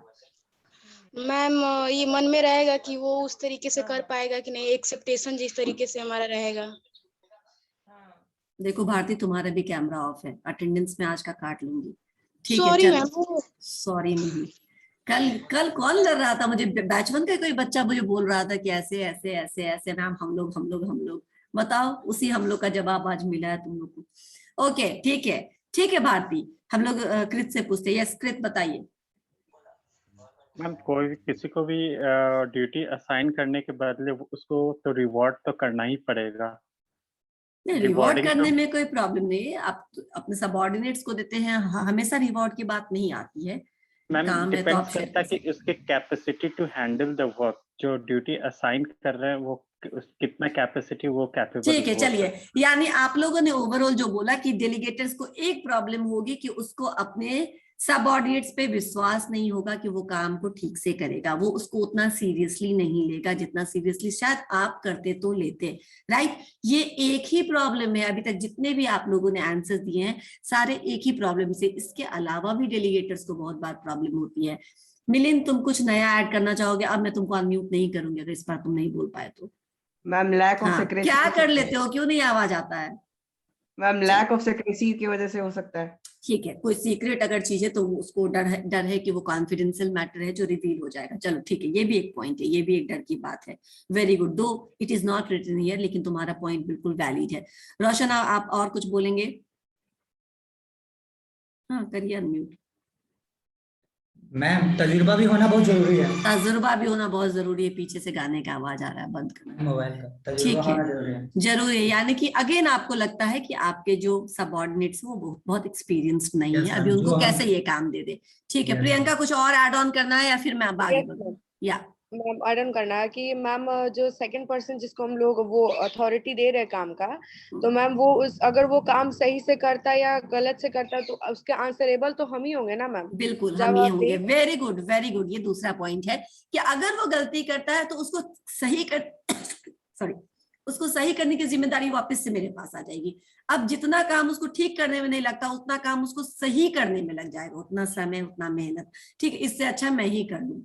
मैम ये मन में रहेगा कि वो उस तरीके से कर पाएगा कि नहीं, एक्सेप्टेशन जिस तरीके से हमारा रहेगा। देखो भारती, तुम्हारा भी कैमरा ऑफ है, अटेंडेंस में आज का काट लूंगी। ठीक है सॉरी चल, मैम। सॉरी नहीं, कल कल कॉल कर रहा था मुझे, बैच वन का कोई बच्चा मुझे बोल रहा था कि ऐसे ऐसे ऐसे ऐसे मैम, हम लोग बताओ, उसी हम लोग का जवाब आज मिला है तुम लोग को। ओके ठीक है, ठीक है भारती, हम लोग कृत से पूछते हैं। यस कृत बताइए। मैम कोई भी किसी को भी ड्यूटी असाइन करने के बदले उसको तो रिवॉर्ड तो करना ही पड़ेगा। नहीं, रिवॉर्ड रिवॉर्डिंग करने तो में कोई प्रॉब्लम नहीं है, आप अपने सबऑर्डिनेट्स को देते हैं, हमेशा रिवॉर्ड की बात नहीं आती है, मैम काम है तो डिपेंड्स आप शेयर करता कर कि सकते हैं। उसके capacity to handle the work, जो ड्यूटी असाइन कर रहे हैं वो कितना कैपेसिटी वो कैपेबल ठीक है हो चलिए, सकता। यानी आप लोगों ने ओवरऑल जो बोला कि डेलीगेटर्स को एक प्रॉब्लम होगी कि उसको अपने सबऑर्डिनेट्स पे विश्वास नहीं होगा कि वो काम को ठीक से करेगा, वो उसको उतना सीरियसली नहीं लेगा जितना सीरियसली शायद आप करते तो लेते, राइट? ये एक ही प्रॉब्लम है, अभी तक जितने भी आप लोगों ने आंसर दिए हैं सारे एक ही प्रॉब्लम से, इसके अलावा भी डेलीगेटर्स को बहुत बार प्रॉब्लम होती है। मिलिंद तुम कुछ नया ऐड करना चाहोगे? अब मैं तुमको अनम्यूट नहीं करूंगी अगर इस बार तुम नहीं बोल पाए तो। मैम लैक ऑफ हाँ, सेक्रेसी क्या कर लेते हो, क्यों नहीं आवाज आता है? मैम लैक ऑफ सेक्रेसी की वजह से हो सकता है। ठीक है, कोई सीक्रेट अगर चीज है तो उसको डर है कि वो कॉन्फिडेंशियल मैटर है जो रिवील हो जाएगा। चलो ठीक है, ये भी एक पॉइंट है, ये भी एक डर की बात है। Very good, though it is not written here, लेकिन तुम्हारा पॉइंट बिल्कुल वैलिड है। रोशन आप और कुछ बोलेंगे? हाँ करिए अनम्यूट। मैम तजुर्बा भी होना बहुत जरूरी है, तजुर्बा भी होना बहुत जरूरी है, पीछे से गाने का आवाज आ रहा है, बंद करना। मोबाइल का तजुर्बा ठीक है, होना जरूरी है। जरूरी है, यानी कि अगेन आपको लगता है कि आपके जो सबऑर्डिनेट्स वो बहुत एक्सपीरियंस्ड नहीं Yes, है, अभी ma'am, उनको जो हम- कैसे ये काम दे दे। ठीक है Yes, प्रियंका, कुछ और ऐड ऑन करना है या फिर मैं अब आगे Yes, बढ़ूं? ma'am. या मैम ऐड ऑन करना है कि मैम जो सेकंड पर्सन जिसको हम लोग वो अथॉरिटी दे रहे हैं काम का, तो मैम वो अगर वो काम सही से करता है या गलत से करता है तो उसके आंसरेबल तो हम ही होंगे ना मैम। बिल्कुल हम जब ही आप होंगे। देख वेरी गुड वेरी गुड, ये दूसरा पॉइंट है कि अगर वो गलती करता है तो उसको सही कर सॉरी उसको सही करने की जिम्मेदारी वापस से मेरे पास आ जाएगी। अब जितना काम उसको ठीक करने में नहीं लगता उतना काम उसको सही करने में लग जाएगा, उतना समय उतना मेहनत। ठीक है, इससे अच्छा मैं ही कर लूं।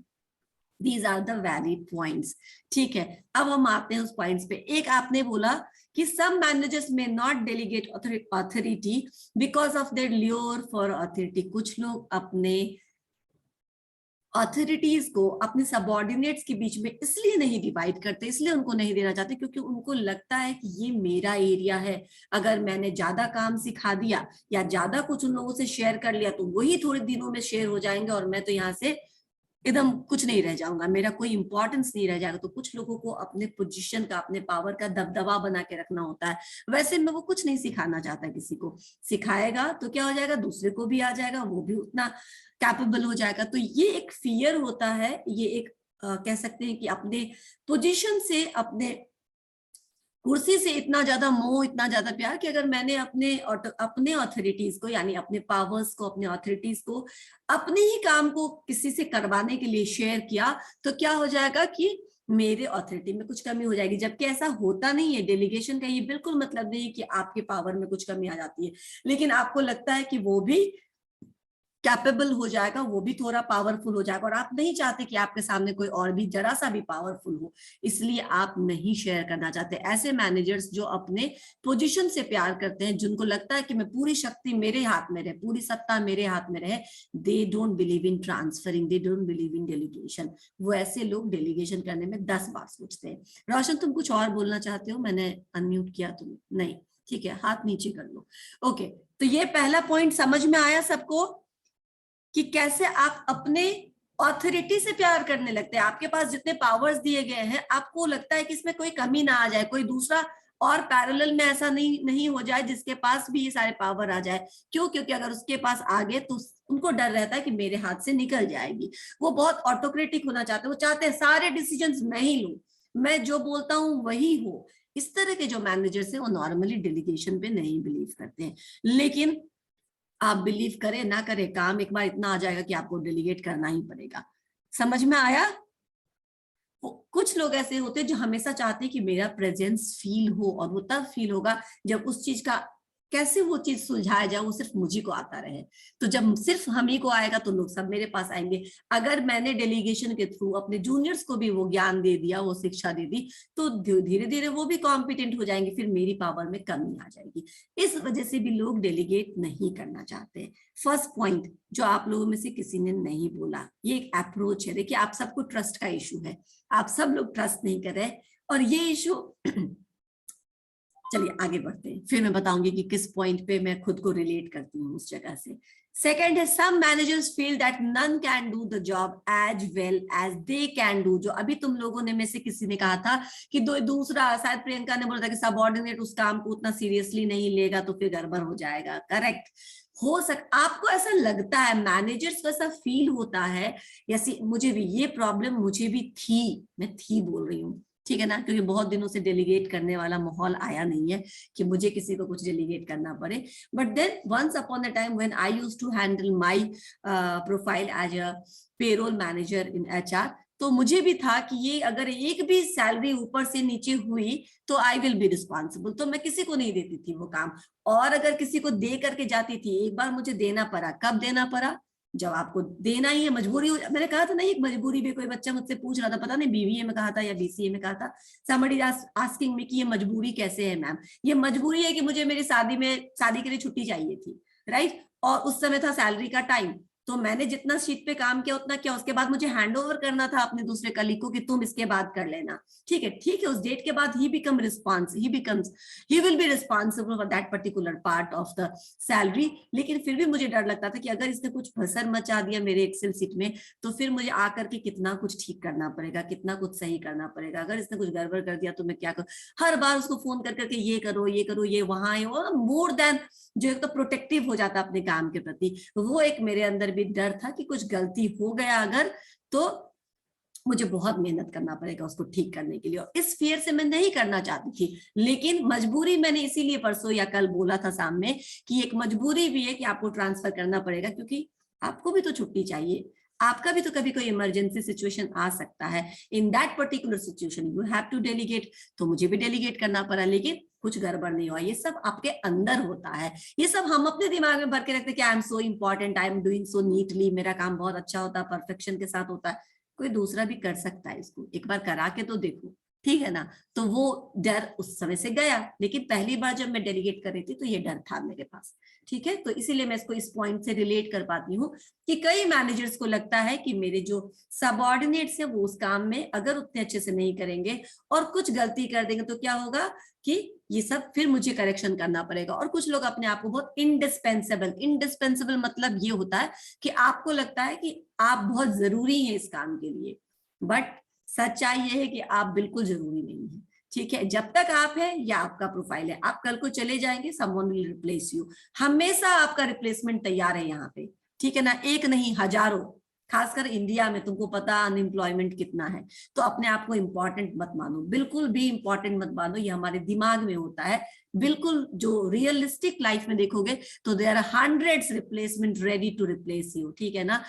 These are the valid points. ठीक है, अब हम आते हैं उस पॉइंट्स पे। एक आपने बोला कि some managers may not delegate authority because of their lure for authority. कुछ लोग अपने अथॉरिटीज को अपने सबऑर्डिनेट्स के बीच में इसलिए नहीं डिवाइड करते, इसलिए उनको नहीं देना चाहते क्योंकि उनको लगता है कि ये मेरा एरिया है, अगर मैंने ज्यादा काम सिखा दिया या ज्यादा कुछ उन लोगों से शेयर कर लिया तो वही थोड़े दिनों में शेयर हो जाएंगे और मैं तो यहाँ से एकदम कुछ नहीं रह जाऊंगा, मेरा कोई इंपॉर्टेंस नहीं रह जाएगा। तो कुछ लोगों को अपने पोजीशन का, अपने पावर का दबदबा बना के रखना होता है। वैसे में वो कुछ नहीं सिखाना चाहता किसी को, सिखाएगा तो क्या हो जाएगा, दूसरे को भी आ जाएगा, वो भी उतना कैपेबल हो जाएगा। तो ये एक फियर होता है, ये एक कह सकते हैं कि अपने पोजीशन से, अपने कुर्सी से इतना ज्यादा मोह, इतना ज्यादा प्यार कि अगर मैंने अपने ऑथोरिटीज को, यानी अपने पावर्स को, अपने ऑथोरिटीज को अपने ही काम को किसी से करवाने के लिए शेयर किया, तो क्या हो जाएगा कि मेरे ऑथोरिटी में कुछ कमी हो जाएगी। जबकि ऐसा होता नहीं है। डेलीगेशन का ये बिल्कुल मतलब नहीं है कि आपके पावर में कुछ कमी आ जाती है, लेकिन आपको लगता है कि वो भी कैपेबल हो जाएगा, वो भी थोड़ा पावरफुल हो जाएगा, और आप नहीं चाहते कि आपके सामने कोई और भी जरा सा भी पावरफुल हो, इसलिए आप नहीं शेयर करना चाहते। ऐसे मैनेजर्स जो अपने पोजीशन से प्यार करते हैं, जिनको लगता है कि मैं पूरी शक्ति मेरे हाथ में रहे, पूरी सत्ता मेरे हाथ में रहे, they don't believe in transferring, they don't believe in delegation. वो ऐसे लोग डेलीगेशन करने में 10 बार सोचते हैं। रोशन, तुम कुछ और बोलना चाहते हो? मैंने अनम्यूट किया, तुम नहीं? ठीक है, हाथ नीचे कर लो। ओके, तो ये पहला पॉइंट समझ में आया सबको कि कैसे आप अपने ऑथोरिटी से प्यार करने लगते हैं। आपके पास जितने पावर्स दिए गए हैं, आपको लगता है कि इसमें कोई कमी ना आ जाए, कोई दूसरा और पैरेलल में ऐसा नहीं हो जाए जिसके पास भी ये सारे पावर आ जाए। क्यों? क्योंकि अगर उसके पास आ गए तो उनको डर रहता है कि मेरे हाथ से निकल जाएगी। वो बहुत ऑटोक्रेटिक होना चाहते हैं, वो चाहते हैं सारे डिसीजंस मैं ही लूं, मैं जो बोलता हूं वही हो। इस तरह के जो मैनेजर्स हैं वो नॉर्मली डेलीगेशन पे नहीं बिलीव करते हैं। लेकिन आप बिलीव करें ना करें, काम एक बार इतना आ जाएगा कि आपको डेलीगेट करना ही पड़ेगा। समझ में आया? कुछ लोग ऐसे होते हैं जो हमेशा चाहते हैं कि मेरा प्रेजेंस फील हो, और वो तब फील होगा जब उस चीज का कैसे वो चीज सुलझाया जाए वो सिर्फ मुझी को आता रहे। तो जब सिर्फ हम ही को आएगा तो लोग सब मेरे पास आएंगे। अगर मैंने डेलीगेशन के थ्रू अपने जूनियर्स को भी वो ज्ञान दे दिया, वो शिक्षा दे दी, तो धीरे धीरे वो भी कॉम्पिटेंट हो जाएंगे, फिर मेरी पावर में कमी आ जाएगी। इस वजह से भी लोग डेलीगेट नहीं करना चाहते। फर्स्ट पॉइंट जो आप लोगों में से किसी ने नहीं बोला, ये एक अप्रोच है। देखिए, आप सबको ट्रस्ट का इशू है, आप सब लोग ट्रस्ट नहीं कर रहे, और ये इशू चलिए आगे बढ़ते हैं, फिर मैं बताऊंगी कि किस पॉइंट पे मैं खुद को रिलेट करती हूँ उस जगह से। सेकंड है, some managers feel that none can do the job as well as they can do. जो अभी तुम लोगों ने में से किसी ने कहा था कि दूसरा, शायद प्रियंका ने बोला था कि सबऑर्डिनेट उस काम को उतना सीरियसली नहीं लेगा तो फिर गड़बड़ हो जाएगा। करेक्ट हो आपको ऐसा लगता है, मैनेजर्स को ऐसा फील होता है। जैसे मुझे भी ये प्रॉब्लम मुझे भी थी, मैं थी बोल रही हूँ, ठीक है ना, क्योंकि बहुत दिनों से डेलीगेट करने वाला माहौल आया नहीं है कि मुझे किसी को कुछ डेलीगेट करना पड़े। But then once upon the time when I used to handle my profile as a payroll manager in HR, तो मुझे भी था कि ये अगर एक भी सैलरी ऊपर से नीचे हुई तो आई विल बी रिस्पॉन्सिबल। तो मैं किसी को नहीं देती थी वो काम, और अगर किसी को दे करके जाती थी, एक बार मुझे देना पड़ा। कब देना पड़ा? जब आपको देना ही है, मजबूरी हो। मैंने कहा था ना, एक मजबूरी भी, कोई बच्चा मुझसे पूछ रहा था, पता नहीं BBA में कहा था या BCA में कहा था, somebody आस्किंग मी कि ये मजबूरी कैसे है मैम? ये मजबूरी है कि मुझे मेरी शादी के लिए छुट्टी चाहिए थी, राइट? और उस समय था सैलरी का टाइम, तो मैंने जितना शीट पे काम किया उतना किया। उसके बाद मुझे हैंड ओवर करना था अपने दूसरे कलीग को कि तुम इसके बाद कर लेना, ठीक है। उस डेट के बाद he will be responsible for that particular part of the salary. लेकिन फिर भी मुझे डर लगता था कि अगर इसने कुछ भसर मचा दिया मेरे एक्सेल शीट में, तो फिर मुझे आकर के कितना कुछ ठीक करना पड़ेगा, कितना कुछ सही करना पड़ेगा। अगर इसने कुछ गड़बड़ कर दिया तो मैं क्या करूं? हर बार उसको फोन कर करके ये करो, ये वहां है, और मोर देन जो एक तो प्रोटेक्टिव हो जाता अपने काम के प्रति, वो एक मेरे अंदर भी डर था कि कुछ गलती हो गया अगर, तो मुझे बहुत मेहनत करना पड़ेगा उसको ठीक करने के लिए। और इस फियर से मैं नहीं करना चाहती थी, लेकिन मजबूरी, मैंने इसीलिए परसों या कल बोला था सामने कि एक मजबूरी भी है कि आपको ट्रांसफर करना पड़ेगा, क्योंकि आपको भी तो छुट्टी चाहिए, आपका भी तो कभी कोई इमरजेंसी सिचुएशन आ सकता है। In that particular situation you have to delegate. तो मुझे भी डेलीगेट करना पड़ा, लेकिन कुछ गड़बड़ नहीं हुआ। ये सब आपके अंदर होता है, ये सब हम अपने दिमाग में भर के रखते हैं कि I am so important, I am doing so neatly, मेरा काम बहुत अच्छा होता है, परफेक्शन के साथ होता है। कोई दूसरा भी कर सकता है इसको, एक बार करा के तो देखो, ठीक है ना? तो वो डर उस समय से गया, लेकिन पहली बार जब मैं डेलीगेट कर रही थी तो ये डर था मेरे पास, ठीक है। तो इसीलिए मैं इसको इस पॉइंट से रिलेट कर पाती हूँ कि कई मैनेजर्स को लगता है कि मेरे जो सबऑर्डिनेट्स हैं वो उस काम में अगर उतने अच्छे से नहीं करेंगे और कुछ गलती कर देंगे तो क्या होगा कि ये सब फिर मुझे करेक्शन करना पड़ेगा। और कुछ लोग अपने आप को बहुत इंडिस्पेंसेबल मतलब ये होता है कि आपको लगता है कि आप बहुत जरूरी हैं इस काम के लिए, बट सच्चाई ये है कि आप बिल्कुल जरूरी नहीं है, ठीक है। जब तक आप है या आपका प्रोफाइल है, आप कल को चले जाएंगे, समवन विल रिप्लेस यू। हमेशा आपका रिप्लेसमेंट तैयार है यहाँ पे, ठीक है ना, एक नहीं हजारों। खासकर इंडिया में तुमको पता अनएम्प्लॉयमेंट कितना है, तो अपने आप को इम्पोर्टेंट मत मानो, बिल्कुल भी इम्पोर्टेंट मत मानो, ये हमारे दिमाग में होता है। बिल्कुल जो रियलिस्टिक लाइफ में देखोगे तो there are hundreds replacement ready to replace you, ठीक है ना।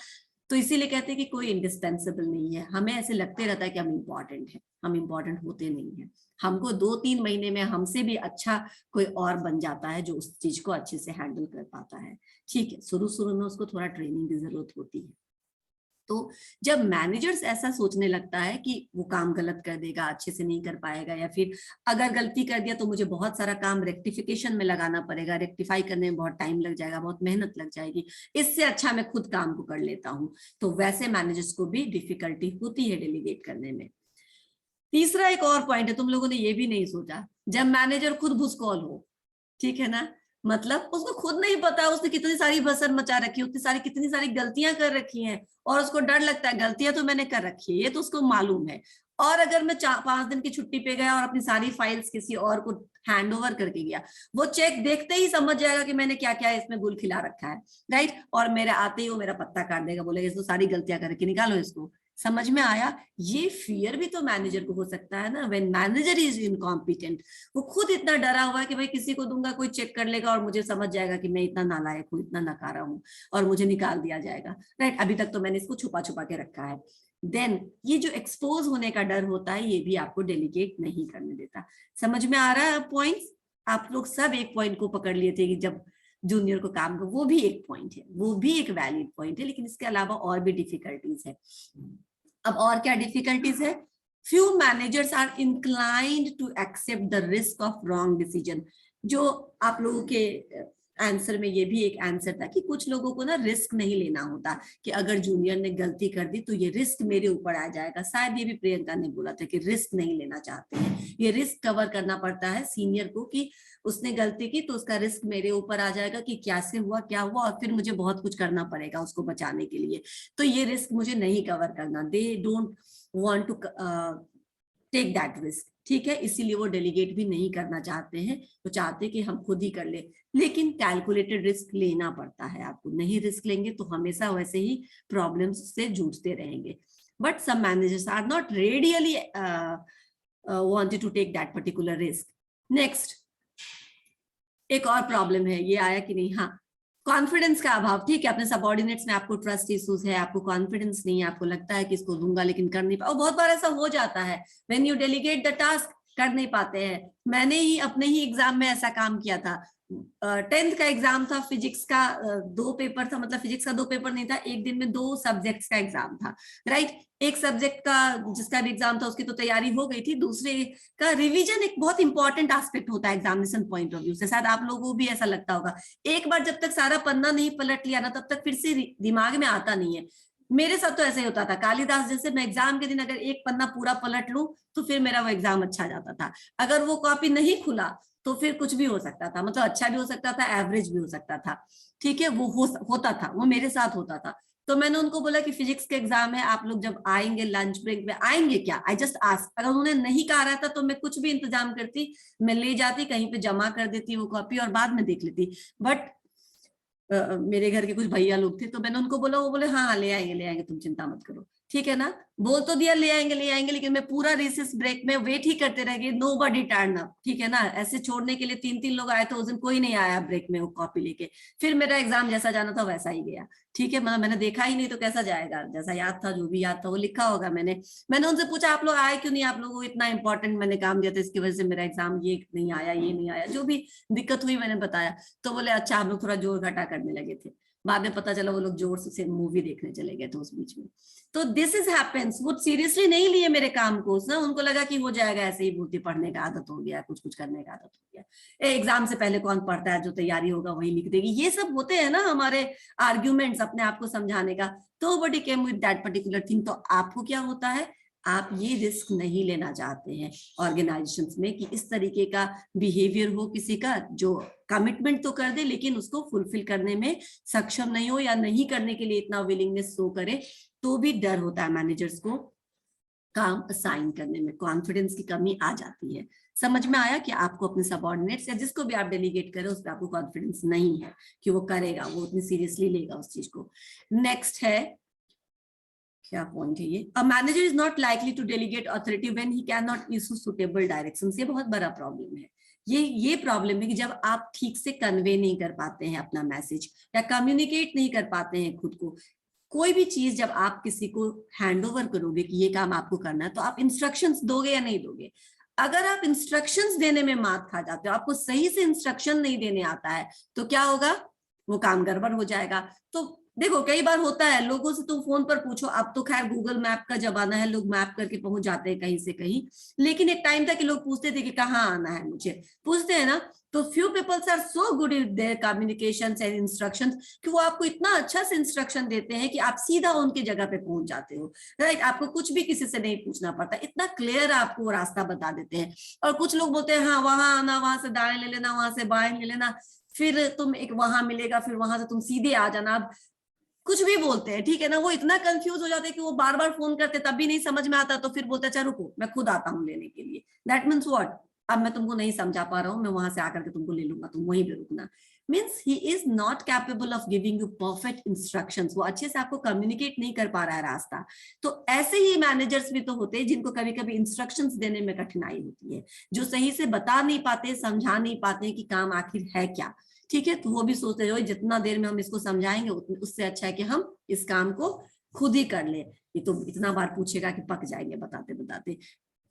तो इसीलिए कहते हैं कि कोई इंडिस्पेंसेबल नहीं है। हमें ऐसे लगते रहता है कि हम इम्पोर्टेंट है, हम इम्पोर्टेंट होते नहीं है। हमको 2-3 महीने में हमसे भी अच्छा कोई और बन जाता है जो उस चीज को अच्छे से हैंडल कर पाता है, ठीक है। शुरू में उसको थोड़ा ट्रेनिंग की जरूरत होती है। तो जब मैनेजर्स ऐसा सोचने लगता है कि वो काम गलत कर देगा, अच्छे से नहीं कर पाएगा, या फिर अगर गलती कर दिया तो मुझे बहुत सारा काम रेक्टिफिकेशन में लगाना पड़ेगा, रेक्टिफाई करने में बहुत टाइम लग जाएगा, बहुत मेहनत लग जाएगी, इससे अच्छा मैं खुद काम को कर लेता हूँ, तो वैसे मैनेजर्स को भी डिफिकल्टी होती है डेलीगेट करने में। तीसरा एक और पॉइंट है, तुम लोगों ने ये भी नहीं सोचा, जब मैनेजर खुद भुसकॉल हो, ठीक है ना, मतलब उसको खुद नहीं पता उसने कितनी सारी भसर मचा रखी है, कितनी सारी गलतियां कर रखी हैं, और उसको डर लगता है गलतियां तो मैंने कर रखी है, ये तो उसको मालूम है। और अगर मैं 5 दिन की छुट्टी पे गया और अपनी सारी फाइल्स किसी और को हैंड ओवर करके गया, वो चेक देखते ही समझ जाएगा कि मैंने क्या क्या इसमें गुल खिला रखा है, राइट, और मेरे आते ही वो मेरा पत्ता काट देगा, बोलेगा इसको सारी गलतियां करके निकालो इसको। समझ में आया? ये फियर भी तो मैनेजर को हो सकता है ना, व्हेन मैनेजर इज इनकॉम्पिटेंट, वो खुद इतना डरा हुआ है कि भाई किसी को दूंगा कोई चेक कर लेगा और मुझे समझ जाएगा कि मैं इतना नालायक हूँ, इतना नकारा हूँ, और मुझे निकाल दिया जाएगा, राइट। अभी तक तो मैंने इसको छुपा छुपा के रखा है। देन ये जो एक्सपोज होने का डर होता है, ये भी आपको डेलीगेट नहीं करने देता। समझ में आ रहा है पॉइंट्स? आप लोग सब एक पॉइंट को पकड़ लिए थे कि जब जूनियर को काम कर, वो भी एक पॉइंट है, वो भी एक वैलिड पॉइंट है, लेकिन इसके अलावा और भी डिफिकल्टीज है। अब और क्या डिफिकल्टीज है? Few managers are inclined to accept the risk of wrong decision. जो आप लोगों के आंसर में ये भी एक आंसर था कि कुछ लोगों को ना रिस्क नहीं लेना होता, कि अगर जूनियर ने गलती कर दी तो ये रिस्क मेरे ऊपर आ जाएगा। शायद ये भी प्रियंका ने बोला था कि रिस्क नहीं लेना चाहते हैं, ये रिस्क कवर करना पड़ता है सीनियर को कि उसने गलती की तो उसका रिस्क मेरे ऊपर आ जाएगा कि क्या से हुआ क्या हुआ, और फिर मुझे बहुत कुछ करना पड़ेगा उसको बचाने के लिए, तो ये रिस्क मुझे नहीं कवर करना। They don't want to take that risk, ठीक है, इसीलिए वो डेलीगेट भी नहीं करना चाहते हैं, वो चाहते हैं कि हम खुद ही कर ले। लेकिन कैलकुलेटेड रिस्क लेना पड़ता है आपको, नहीं रिस्क लेंगे तो हमेशा वैसे ही प्रॉब्लम्स से जूझते रहेंगे। But some managers are not readily wanted to take that particular risk. Next एक और प्रॉब्लम है, ये आया कि नहीं? हाँ, कॉन्फिडेंस का अभाव, ठीक है, अपने सबऑर्डिनेट्स में आपको ट्रस्ट इश्यूज है, आपको कॉन्फिडेंस नहीं है, आपको लगता है कि इसको दूंगा लेकिन कर नहीं पाओ। बहुत बार ऐसा हो जाता है, when you delegate the task कर नहीं पाते हैं। मैंने ही अपने ही एग्जाम में ऐसा काम किया था। 10th का एग्जाम था, फिजिक्स का 2 पेपर था, मतलब फिजिक्स का 2 पेपर नहीं था, एक दिन में 2 सब्जेक्ट्स का एग्जाम था, राइट। एक सब्जेक्ट का जिसका भी एग्जाम था उसकी तो तैयारी हो गई थी, दूसरे का रिवीजन एक बहुत इंपॉर्टेंट एस्पेक्ट होता है एग्जामिनेशन पॉइंट ऑफ व्यू से। शायद आप लोगों को भी ऐसा लगता होगा, एक बार जब तक सारा पन्ना नहीं पलट लिया ना, तब तक फिर से दिमाग में आता नहीं है। मेरे साथ तो ऐसे ही होता था, कालिदास जैसे मैं एग्जाम के दिन अगर एक पन्ना पूरा पलट लूं तो फिर मेरा वो एग्जाम अच्छा जाता था। अगर वो कॉपी नहीं खुला तो फिर कुछ भी हो सकता था, मतलब अच्छा भी हो सकता था, एवरेज भी हो सकता था, ठीक है, वो होता था, वो मेरे साथ होता था। तो मैंने उनको बोला कि फिजिक्स के एग्जाम है, आप लोग जब आएंगे लंच ब्रेक में आएंगे क्या, आई जस्ट आस्क। अगर उन्होंने नहीं कहा रहता तो मैं कुछ भी इंतजाम करती, मैं ले जाती कहीं पे जमा कर देती वो कॉपी और बाद में देख लेती। बट मेरे घर के कुछ भैया लोग थे, तो मैंने उनको बोला, वो बोले हाँ ले आएंगे तुम चिंता मत करो, ठीक है ना। बोल तो दिया ले आएंगे, लेकिन मैं पूरा रिसेस ब्रेक में वेट ही करते रह गए, नोबडी टर्न अप, ठीक है ना। ऐसे छोड़ने के लिए 3 लोग आए थे उस दिन, कोई नहीं आया ब्रेक में वो कॉपी लेके। फिर मेरा एग्जाम जैसा जाना था वैसा ही गया, ठीक है, मतलब मैंने देखा ही नहीं तो कैसा जाएगा, जैसा याद था, जो भी याद था वो लिखा होगा। मैंने उनसे पूछा आप लोग आए क्यों नहीं, आप लोगों को इतना इंपॉर्टेंट मैंने काम दिया था, इसकी वजह से मेरा एग्जाम ये नहीं आया, जो भी दिक्कत हुई मैंने बताया। तो बोले अच्छा, हम लोग थोड़ा जोर घटा करने लगे थे। बाद में पता चला वो लोग जोर से मूवी देखने चले गए थे उस बीच में। तो दिस इज हैपेंस, वो सीरियसली नहीं लिए मेरे काम को ना, उनको लगा कि हो जाएगा, ऐसे ही भूति पढ़ने का आदत हो गया, कुछ करने का आदत हो गया, एग्जाम से पहले कौन पढ़ता है, जो तैयारी होगा वही लिख देगी। ये सब होते हैं ना हमारे आर्ग्यूमेंट्स अपने आप को समझाने का। तो buddy came with that particular thing. तो आपको क्या होता है, आप ये रिस्क नहीं लेना चाहते हैं ऑर्गेनाइजेशंस में कि इस तरीके का बिहेवियर हो किसी का, जो कमिटमेंट तो कर दे लेकिन उसको फुलफिल करने में सक्षम नहीं हो, या नहीं करने के लिए इतना विलिंगनेस शो करे, तो भी डर होता है मैनेजर्स को काम असाइन करने में, कॉन्फिडेंस की कमी आ जाती है। समझ में आया कि आपको अपने सबऑर्डिनेट्स या जिसको भी आप डेलीगेट करें उस पर आपको कॉन्फिडेंस नहीं है कि वो करेगा, वो उतनी सीरियसली लेगा उस चीज को। नेक्स्ट है क्या पॉइंट है ये? A manager is not likely to delegate authority when he can not issue suitable directions. ये बहुत बड़ा प्रॉब्लम है। ये प्रॉब्लम है कि जब आप ठीक से कन्वे नहीं कर पाते हैं अपना मैसेज या कम्युनिकेट नहीं कर पाते हैं खुद को, कोई भी चीज जब आप किसी को हैंड ओवर करोगे कि ये काम आपको करना है, तो आप इंस्ट्रक्शंस दोगे या नहीं दोगे? अगर आप इंस्ट्रक्शंस देने में मात खा जाते हो, आपको सही से इंस्ट्रक्शन नहीं देने आता है, तो क्या होगा? वो काम गड़बड़ हो जाएगा। तो देखो कई बार होता है, लोगों से तुम फोन पर पूछो, अब तो खैर गूगल मैप का जमाना है, लोग मैप करके पहुंच जाते हैं कहीं से कहीं, लेकिन एक टाइम था कि लोग पूछते थे कि कहाँ आना है, मुझे पूछते हैं ना। तो few peoples are so good in their communications and instructions कि वो आपको इतना अच्छा से इंस्ट्रक्शन देते हैं कि आप सीधा उनकी जगह पे पहुंच जाते हो, राइट? आपको कुछ भी किसी से नहीं पूछना पड़ता, इतना क्लियर आपको रास्ता बता देते हैं। और कुछ लोग बोलते हैं हाँ वहां आना, वहां से दाएं ले लेना, वहां से बाएं ले लेना, फिर तुम एक वहां मिलेगा, फिर वहां से तुम सीधे आ जाना। अब कुछ भी बोलते हैं, ठीक है ना। वो इतना कंफ्यूज हो जाते हैं कि वो बार बार फोन करते तब भी नहीं समझ में आता, तो फिर बोलते अच्छा रुको मैं खुद आता हूँ लेने के लिए। That means what? अब मैं तुमको नहीं समझा पा रहा हूँ, मैं वहां से आकर के तुमको ले लूंगा, तुम वहीं पे रुकना। Means he is not capable of giving you perfect instructions. वो अच्छे से आपको कम्युनिकेट नहीं कर पा रहा है रास्ता। तो ऐसे ही मैनेजर्स भी तो होते हैं जिनको कभी कभी इंस्ट्रक्शंस देने में कठिनाई होती है, जो सही से बता नहीं पाते, समझा नहीं पाते कि काम आखिर है क्या, ठीक है। तो वो भी सोचते हैं जितना देर में हम इसको समझाएंगे उससे अच्छा है कि हम इस काम को खुद ही कर ले। ये तो इतना बार पूछेगा कि पक जाएंगे बताते बताते।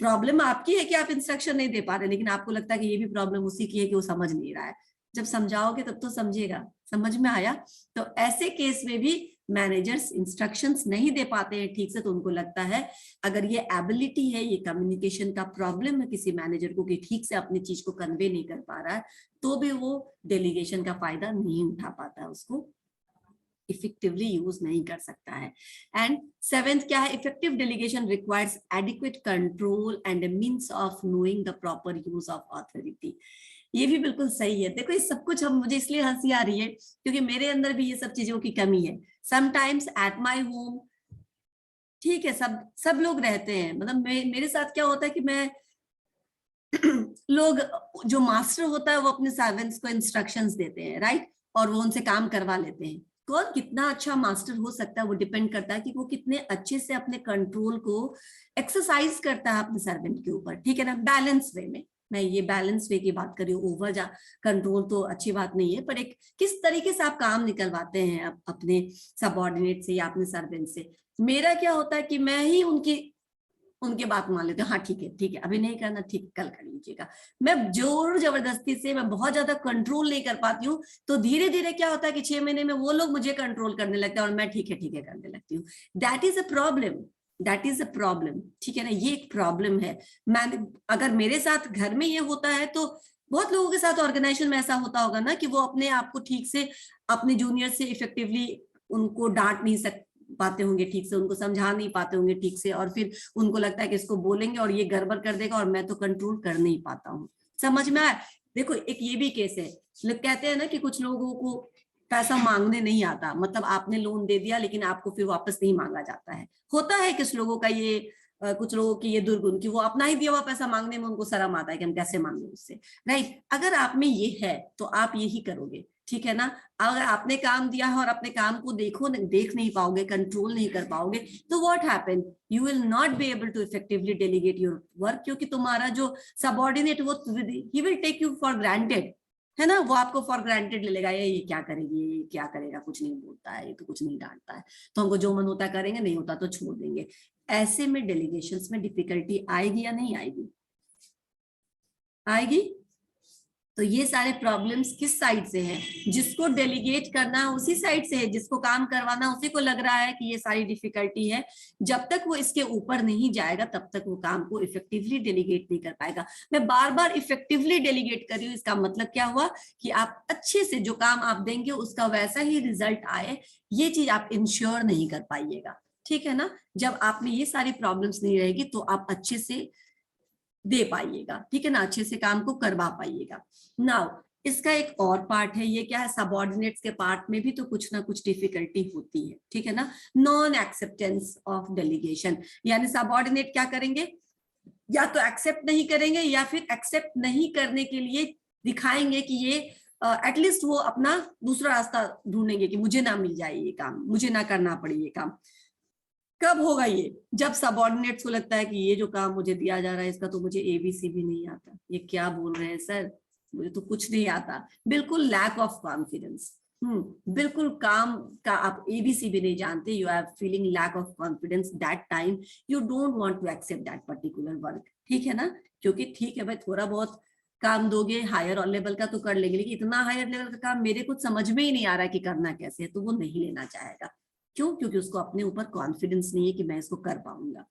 प्रॉब्लम आपकी है कि आप इंस्ट्रक्शन नहीं दे पा रहे, लेकिन आपको लगता है कि ये भी प्रॉब्लम उसी की है कि वो समझ नहीं रहा है। जब समझाओगे तब तो समझेगा। समझ में आया? तो ऐसे केस में भी मैनेजर्स इंस्ट्रक्शंस नहीं दे पाते हैं ठीक से, तो उनको लगता है अगर ये एबिलिटी है, ये कम्युनिकेशन का प्रॉब्लम है किसी मैनेजर को कि ठीक से अपनी चीज को कन्वे नहीं कर पा रहा है, तो भी वो डेलीगेशन का फायदा नहीं उठा पाता है, उसको इफेक्टिवली यूज नहीं कर सकता है। एंड 7th क्या है? Effective delegation requires adequate control and a means of knowing the proper use of authority. ये भी बिल्कुल सही है। देखो ये सब कुछ हम, मुझे इसलिए हंसी आ रही है क्योंकि मेरे अंदर भी ये सब चीजों की कमी है। समटाइम्स एट माय होम, ठीक है, सब लोग रहते हैं, मतलब मेरे साथ क्या होता है कि मैं लोग, जो मास्टर होता है वो अपने सर्वेंट्स को इंस्ट्रक्शंस देते हैं, राइट, और वो उनसे काम करवा लेते हैं। कौन कितना अच्छा मास्टर हो सकता है वो डिपेंड करता है कि वो कितने अच्छे से अपने कंट्रोल को एक्सरसाइज करता है अपने सर्वेंट के ऊपर, ठीक है ना, बैलेंस वे में। मैं ये बैलेंस वे की बात कर रही हूँ, ओवर कंट्रोल तो अच्छी बात नहीं है, पर एक किस तरीके से आप काम निकलवाते हैं अपने सबऑर्डिनेट से या अपने सर्वेंट से। मेरा क्या होता है कि मैं ही उनके बात मान लेते हैं, हाँ ठीक है अभी नहीं करना, ठीक कल कर लीजिएगा। मैं जोर जबरदस्ती से, मैं बहुत ज्यादा कंट्रोल नहीं कर पाती हूँ, तो धीरे धीरे क्या होता है कि 6 महीने में वो लोग मुझे कंट्रोल करने लगते हैं और मैं ठीक है करने लगती हूँ। दैट इज अ प्रॉब्लम, ठीक है ना, ये एक प्रॉब्लम है। अगर मेरे साथ घर में ये होता है तो बहुत लोगों के साथ ऑर्गेनाइजेशन में ऐसा होता होगा ना कि वो अपने आप को ठीक से अपने जूनियर से इफेक्टिवली उनको डांट नहीं पाते होंगे, ठीक से उनको समझा नहीं पाते होंगे ठीक से, और फिर उनको लगता है कि इसको बोलेंगे और ये गड़बड़ कर देगा और मैं तो कंट्रोल कर नहीं पाता हूँ। समझ में आया? देखो एक ये भी केस है, लोग कहते हैं ना कि कुछ लोगों को पैसा मांगने नहीं आता, मतलब आपने लोन दे दिया लेकिन आपको फिर वापस नहीं मांगा जाता है। होता है कुछ लोगों का ये, कुछ लोगों की ये दुर्गुण कि वो अपना ही दिया हुआ पैसा मांगने में उनको शर्म आता है कि हम कैसे मांगे उससे, राइट। अगर आप में ये है तो आप यही करोगे, ठीक है ना। अगर आपने काम दिया है और अपने काम को देख नहीं पाओगे, कंट्रोल नहीं कर पाओगे, तो what happen? You will not be able to effectively delegate your work, क्योंकि तुम्हारा जो सबऑर्डिनेट वो he will take you for granted, है ना। वो आपको फॉर ग्रांटेड ले लेगा, ये क्या करेगी, ये क्या करेगा, कुछ नहीं बोलता है, ये तो कुछ नहीं डांटता है, तो हमको जो मन होता है करेंगे, नहीं होता तो छोड़ देंगे। ऐसे में डेलीगेशंस में डिफिकल्टी आएगी या नहीं आएगी? आएगी। तो ये सारे प्रॉब्लम्स किस साइड से हैं? जिसको डेलीगेट करना है उसी साइड से है, जिसको काम करवाना उसी को लग रहा है कि ये सारी डिफिकल्टी है। जब तक वो इसके ऊपर नहीं जाएगा तब तक वो काम को इफेक्टिवली डेलीगेट नहीं कर पाएगा। मैं बार बार इफेक्टिवली डेलीगेट कर रही हूँ, इसका मतलब क्या हुआ कि आप अच्छे से जो काम आप देंगे उसका वैसा ही रिजल्ट आए, ये चीज आप इंश्योर नहीं कर पाइएगा, ठीक है ना। जब आप में ये सारी प्रॉब्लम्स नहीं रहेगी तो आप अच्छे से दे पाइएगा, ठीक है ना, अच्छे से काम को करवा पाइएगा। नाउ इसका एक और पार्ट है, ये क्या है? सबऑर्डिनेट्स के पार्ट में भी तो कुछ ना कुछ डिफिकल्टी होती है, ठीक है ना। नॉन एक्सेप्टेंस ऑफ डेलीगेशन, यानी सबऑर्डिनेट क्या करेंगे? या तो एक्सेप्ट नहीं करेंगे या फिर एक्सेप्ट नहीं करने के लिए दिखाएंगे कि ये एटलीस्ट वो अपना दूसरा रास्ता ढूंढेंगे कि मुझे ना मिल जाए ये काम, मुझे ना करना पड़े ये काम। कब होगा ये? जब सबऑर्डिनेट्स को लगता है कि ये जो काम मुझे दिया जा रहा है इसका तो मुझे एबीसी भी नहीं आता, ये क्या बोल रहे हैं सर, मुझे तो कुछ नहीं आता। बिल्कुल लैक ऑफ कॉन्फिडेंस, बिल्कुल काम का आप एबीसी भी नहीं जानते, you are feeling lack of confidence, that time you don't want to accept that particular work, ठीक है ना? क्योंकि ठीक है भाई थोड़ा बहुत काम दोगे हायर लेवल का तो कर लेंगे, लेकिन इतना हायर लेवल का काम मेरे कुछ समझ में ही नहीं आ रहा है कि करना कैसे है, तो वो नहीं लेना चाहेगा। क्यों? क्योंकि उसको अपने ऊपर कॉन्फिडेंस नहीं है कि मैं इसको कर पाऊंगा।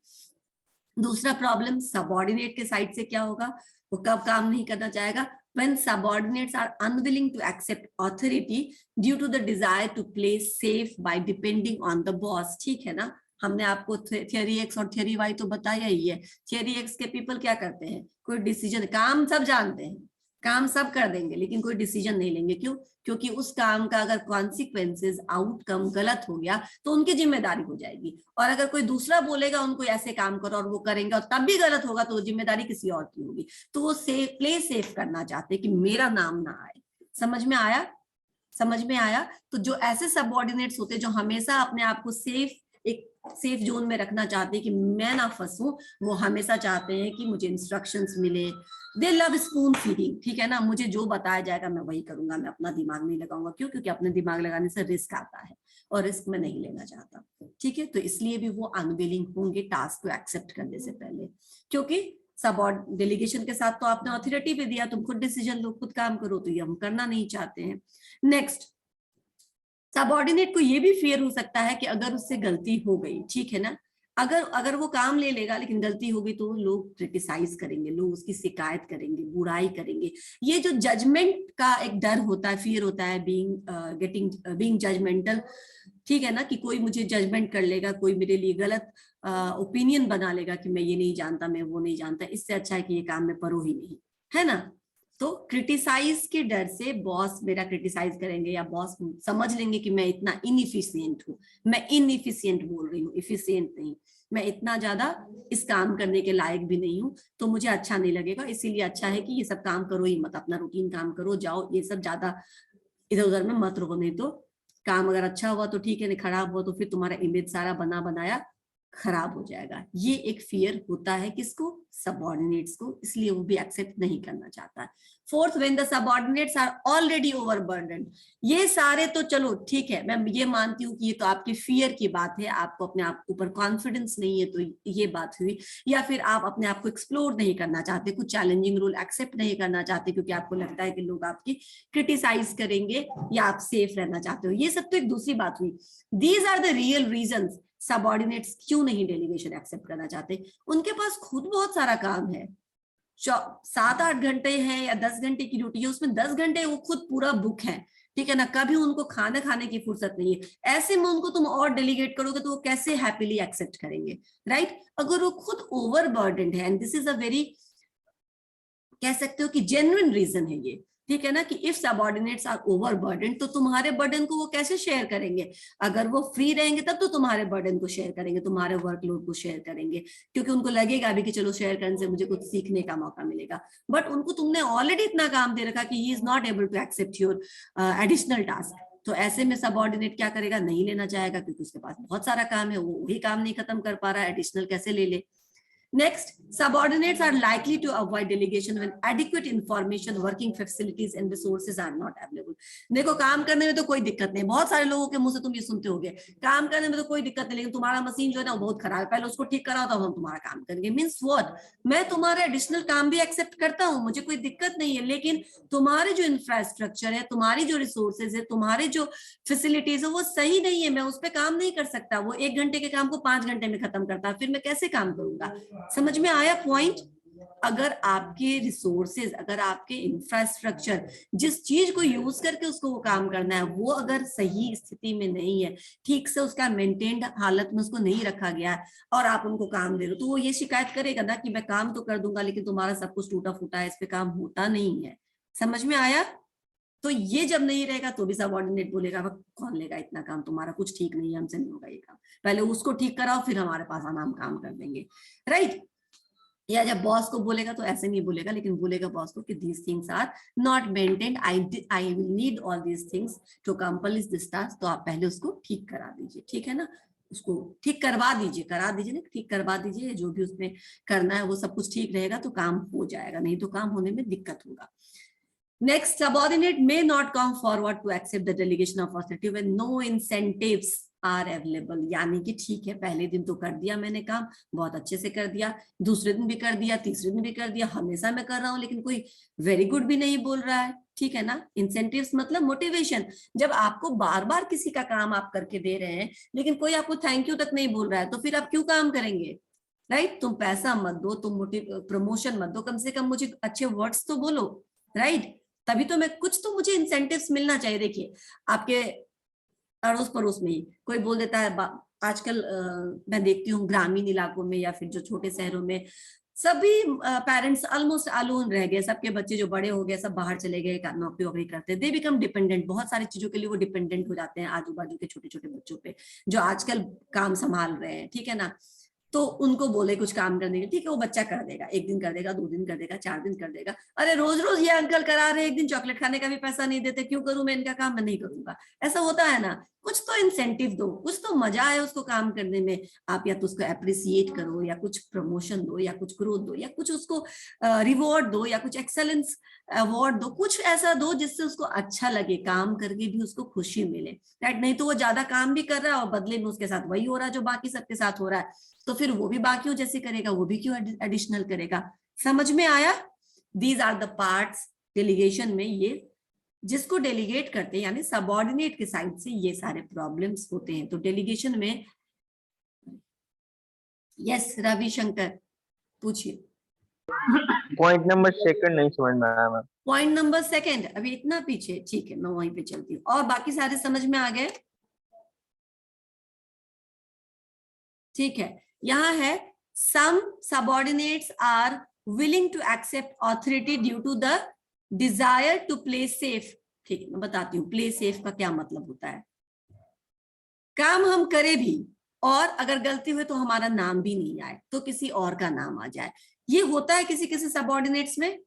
दूसरा प्रॉब्लम सबऑर्डिनेट के साइड से क्या होगा, वो कब काम नहीं करना चाहेगा? when subordinates are unwilling to accept authority due to the desire to play safe by depending on the boss, ठीक है ना? हमने आपको थियरी एक्स और थियरी वाई तो बताया ही है। थियरी एक्स के पीपल क्या करते हैं, कोई डिसीजन, काम सब जानते हैं, काम सब कर देंगे लेकिन कोई डिसीजन नहीं लेंगे। क्यों? क्योंकि उस काम का अगर कॉन्सिक्वेंसेस आउटकम गलत हो गया तो उनकी जिम्मेदारी हो जाएगी, और अगर कोई दूसरा बोलेगा उनको ऐसे काम करो और वो करेंगे और तब भी गलत होगा तो जिम्मेदारी किसी और की होगी। तो वो सेफ, प्ले सेफ करना चाहते हैं कि मेरा नाम ना आए। समझ में आया? समझ में आया? तो जो ऐसे सबऑर्डिनेट्स होते हैं जो हमेशा अपने आप को सेफ, एक सेफ जोन में रखना चाहते हैं कि मैं ना फंसूं, वो हमेशा चाहते हैं कि मुझे इंस्ट्रक्शंस मिले। दे लव स्पून फीडिंग, ठीक है ना? मुझे जो बताया जाएगा मैं वही करूंगा, मैं अपना दिमाग नहीं लगाऊंगा। क्यों? क्योंकि अपने दिमाग लगाने से रिस्क आता है और रिस्क में नहीं लेना चाहता, ठीक है? तो इसलिए भी वो अनविलिंग होंगे टास्क को एक्सेप्ट करने से पहले, क्योंकि सब डेलीगेशन के साथ तो आपने अथॉरिटी पे दिया, तुम खुद डिसीजन लो, खुद काम करो, तो ये हम करना नहीं चाहते हैं। नेक्स्ट, सबऑर्डिनेट को ये भी फियर हो सकता है कि अगर उससे गलती हो गई, ठीक है ना, अगर वो काम ले लेगा लेकिन गलती होगी तो लोग क्रिटिसाइज करेंगे, लोग उसकी शिकायत करेंगे, बुराई करेंगे। ये जो जजमेंट का एक डर होता है, फियर होता है, बीइंग जजमेंटल, ठीक है ना, कि कोई मुझे जजमेंट कर लेगा, कोई मेरे लिए गलत ओपिनियन बना लेगा कि मैं ये नहीं जानता, मैं वो नहीं जानता, इससे अच्छा है कि ये काम मैं करूं ही नहीं, है ना? तो क्रिटिसाइज के डर से बॉस मेरा क्रिटिसाइज करेंगे या बॉस समझ लेंगे कि मैं इतना इनइफिशिएंट हूँ, मैं इनइफिशिएंट बोल रही हूँ, इफिशिएंट नहीं, मैं इतना ज्यादा इस काम करने के लायक भी नहीं हूँ, तो मुझे अच्छा नहीं लगेगा। इसीलिए अच्छा है कि ये सब काम करो ही मत, अपना रूटीन काम करो, जाओ, ये सब ज्यादा इधर उधर में मत रहो, नहीं तो काम अगर अच्छा हुआ तो ठीक है, नहीं खराब हुआ तो फिर तुम्हारा इमेज सारा बना बनाया खराब हो जाएगा। ये एक फियर होता है किसको? सबऑर्डिनेट्स को, इसलिए वो भी एक्सेप्ट नहीं करना चाहता है। Fourth, when the subordinates are already overburden, ये सारे तो चलो ठीक है, मैं ये मानती हूँ कि ये तो आपकी फियर की बात है, आपको अपने आप ऊपर कॉन्फिडेंस नहीं है, तो ये बात हुई। या फिर आप अपने आप को एक्सप्लोर नहीं करना चाहते, कुछ चैलेंजिंग रोल एक्सेप्ट नहीं करना चाहते क्योंकि आपको लगता है कि लोग आपकी क्रिटिसाइज करेंगे, या आप सेफ रहना चाहते हो, ये सब तो एक दूसरी बात हुई। These are the real reasons subordinates क्यों नहीं डेलीगेशन एक्सेप्ट करना चाहते। उनके पास खुद बहुत सारा काम है, 7-8 घंटे है या 10 घंटे की ड्यूटी है, उसमें 10 घंटे वो खुद पूरा बुक है, ठीक है ना, कभी उनको खाना खाने की फुर्सत नहीं है। ऐसे में उनको तुम और डेलीगेट करोगे तो वो कैसे हैप्पीली एक्सेप्ट करेंगे, राइट? अगर वो खुद ओवरबर्डन्ड है, and this is a very, कह सकते हो कि जेन्युइन रीजन है ये, ठीक है ना, कि इफ सबऑर्डिनेट्स आर ओवरबर्डन तो तुम्हारे बर्डन को वो कैसे शेयर करेंगे? अगर वो फ्री रहेंगे तब तो तुम्हारे बर्डन को शेयर करेंगे, तुम्हारे वर्कलोड को शेयर करेंगे, क्योंकि उनको लगेगा भी कि चलो शेयर करने से मुझे कुछ सीखने का मौका मिलेगा। बट उनको तुमने ऑलरेडी इतना काम दे रखा कि he is not able to accept your additional task. तो ऐसे में सबऑर्डिनेट क्या करेगा? नहीं लेना चाहेगा, क्योंकि उसके पास बहुत सारा काम है, वो वही काम नहीं खत्म कर पा रहा है, एडिशनल कैसे ले ले। Next, subordinates are likely to avoid delegation when adequate information, working facilities and resources are not available. देखो, काम करने में तो कोई दिक्कत नहीं, बहुत सारे लोगों के मुंह से तुम ये सुनते होगे, काम करने में तो कोई दिक्कत नहीं, लेकिन तुम्हारा मशीन जो है ना वो बहुत खराब है, पहले उसको ठीक कराओ तब हम तुम्हारा काम करेंगे। Means what? मैं तुम्हारा एडिशनल काम भी एक्सेप्ट करता हूँ, मुझे कोई दिक्कत नहीं है, लेकिन तुम्हारे जो इंफ्रास्ट्रक्चर है, तुम्हारी जो रिसोर्सेज है, तुम्हारे जो फैसिलिटीज है वो सही नहीं है, मैं उस पर काम नहीं कर सकता। वो 1 घंटे के काम को 5 घंटे में खत्म करता है, फिर मैं कैसे काम करूंगा? समझ में आया पॉइंट? अगर आपके रिसोर्सेज, अगर आपके इंफ्रास्ट्रक्चर, जिस चीज को यूज करके उसको वो काम करना है, वो अगर सही स्थिति में नहीं है, ठीक से उसका मेंटेन्ड हालत में उसको नहीं रखा गया है, और आप उनको काम दे रहे हो, तो वो ये शिकायत करेगा ना कि मैं काम तो कर दूंगा लेकिन तुम्हारा सब कुछ टूटा फूटा है, इस पे काम होता नहीं है। समझ में आया? तो ये जब नहीं रहेगा तो भी सबऑर्डिनेट बोलेगा कौन लेगा इतना काम, तुम्हारा कुछ ठीक नहीं है, हमसे नहीं होगा ये काम, पहले उसको ठीक कराओ फिर हमारे पास आना, हम काम कर देंगे, राइट? या जब बॉस को बोलेगा तो ऐसे नहीं बोलेगा, लेकिन बोलेगा बॉस को कि these things are not maintained, I will need all these things to accomplish this task, तो आप पहले उसको ठीक करा दीजिए, ठीक है ना? उसको ठीक करवा दीजिए, करा दीजिए ना, ठीक करवा दीजिए, जो भी उसमें करना है वो सब कुछ ठीक रहेगा तो काम हो जाएगा, नहीं तो काम होने में दिक्कत होगा। Next, subordinate may not come forward to accept the delegation of authority when no incentives are available। यानी कि ठीक है, पहले दिन तो कर दिया मैंने काम, बहुत अच्छे से कर दिया, दूसरे दिन भी कर दिया, तीसरे दिन भी कर दिया, हमेशा मैं कर रहा हूँ, लेकिन कोई वेरी गुड भी नहीं बोल रहा है, ठीक है ना। इंसेंटिव्स मतलब मोटिवेशन। जब आपको बार बार किसी का काम आप करके दे रहे हैं लेकिन कोई आपको थैंक यू तक नहीं बोल रहा है, तो फिर आप क्यों काम करेंगे, राइट। तुम पैसा मत दो, तुम प्रमोशन मत दो, कम से कम मुझे अच्छे वर्ड्स तो बोलो, राइट। तभी तो मैं, कुछ तो मुझे इंसेंटिव्स मिलना चाहिए। देखिए आपके अड़ोस पड़ोस में ही कोई बोल देता है, आजकल मैं देखती हूँ ग्रामीण इलाकों में या फिर जो छोटे शहरों में सभी पेरेंट्स ऑलमोस्ट अलोन रह गए, सबके बच्चे जो बड़े हो गए सब बाहर चले गए, नौकरी वोकरी करते हैं, दे बिकम डिपेंडेंट, बहुत सारी चीजों के लिए वो डिपेंडेंट हो जाते हैं आजू बाजू के छोटे छोटे बच्चों पे जो आजकल काम संभाल रहे हैं, ठीक है ना। तो उनको बोले कुछ काम करने के, ठीक है वो बच्चा कर देगा, 1 दिन कर देगा, 2 दिन कर देगा, 4 दिन कर देगा। अरे रोज रोज ये अंकल करा रहे, एक दिन चॉकलेट खाने का भी पैसा नहीं देते, क्यों करूं मैं इनका काम, मैं नहीं करूंगा। ऐसा होता है ना। कुछ तो इंसेंटिव दो, कुछ तो मजा है उसको काम करने में। आप या तो उसको अप्रिसिएट करो, या कुछ प्रमोशन दो, या कुछ ग्रोथ दो, या कुछ उसको रिवॉर्ड दो, या कुछ एक्सेलेंस अवार्ड दो, कुछ ऐसा दो जिससे उसको अच्छा लगे, काम करके भी उसको खुशी मिले, राइट। नहीं तो वो ज्यादा काम भी कर रहा है और बदले में उसके साथ वही हो रहा है जो बाकी सबके साथ हो रहा है, तो फिर वो भी बाकियों जैसे करेगा, वो भी क्यों एडिशनल करेगा। समझ में आया। These are the parts delegation में, ये जिसको डेलीगेट करते हैं यानी सबऑर्डिनेट के साइड से ये सारे प्रॉब्लम्स होते हैं। तो डेलीगेशन में, यस रविशंकर पूछिए। पॉइंट नंबर सेकंड नहीं समझ में आया मैम। पॉइंट नंबर सेकंड अभी इतना पीछे, ठीक है मैं वहीं पे चलती हूँ। और बाकी सारे समझ में आ गए, ठीक है। यहाँ है some subordinates are willing to accept authority due to the desire to play safe। ठीक है मैं बताती हूँ play safe का क्या मतलब होता है। काम हम करें भी और अगर गलती हुई तो हमारा नाम भी नहीं आए, तो किसी और का नाम आ जाए। ये होता है किसी किसी सबऑर्डिनेट्स में।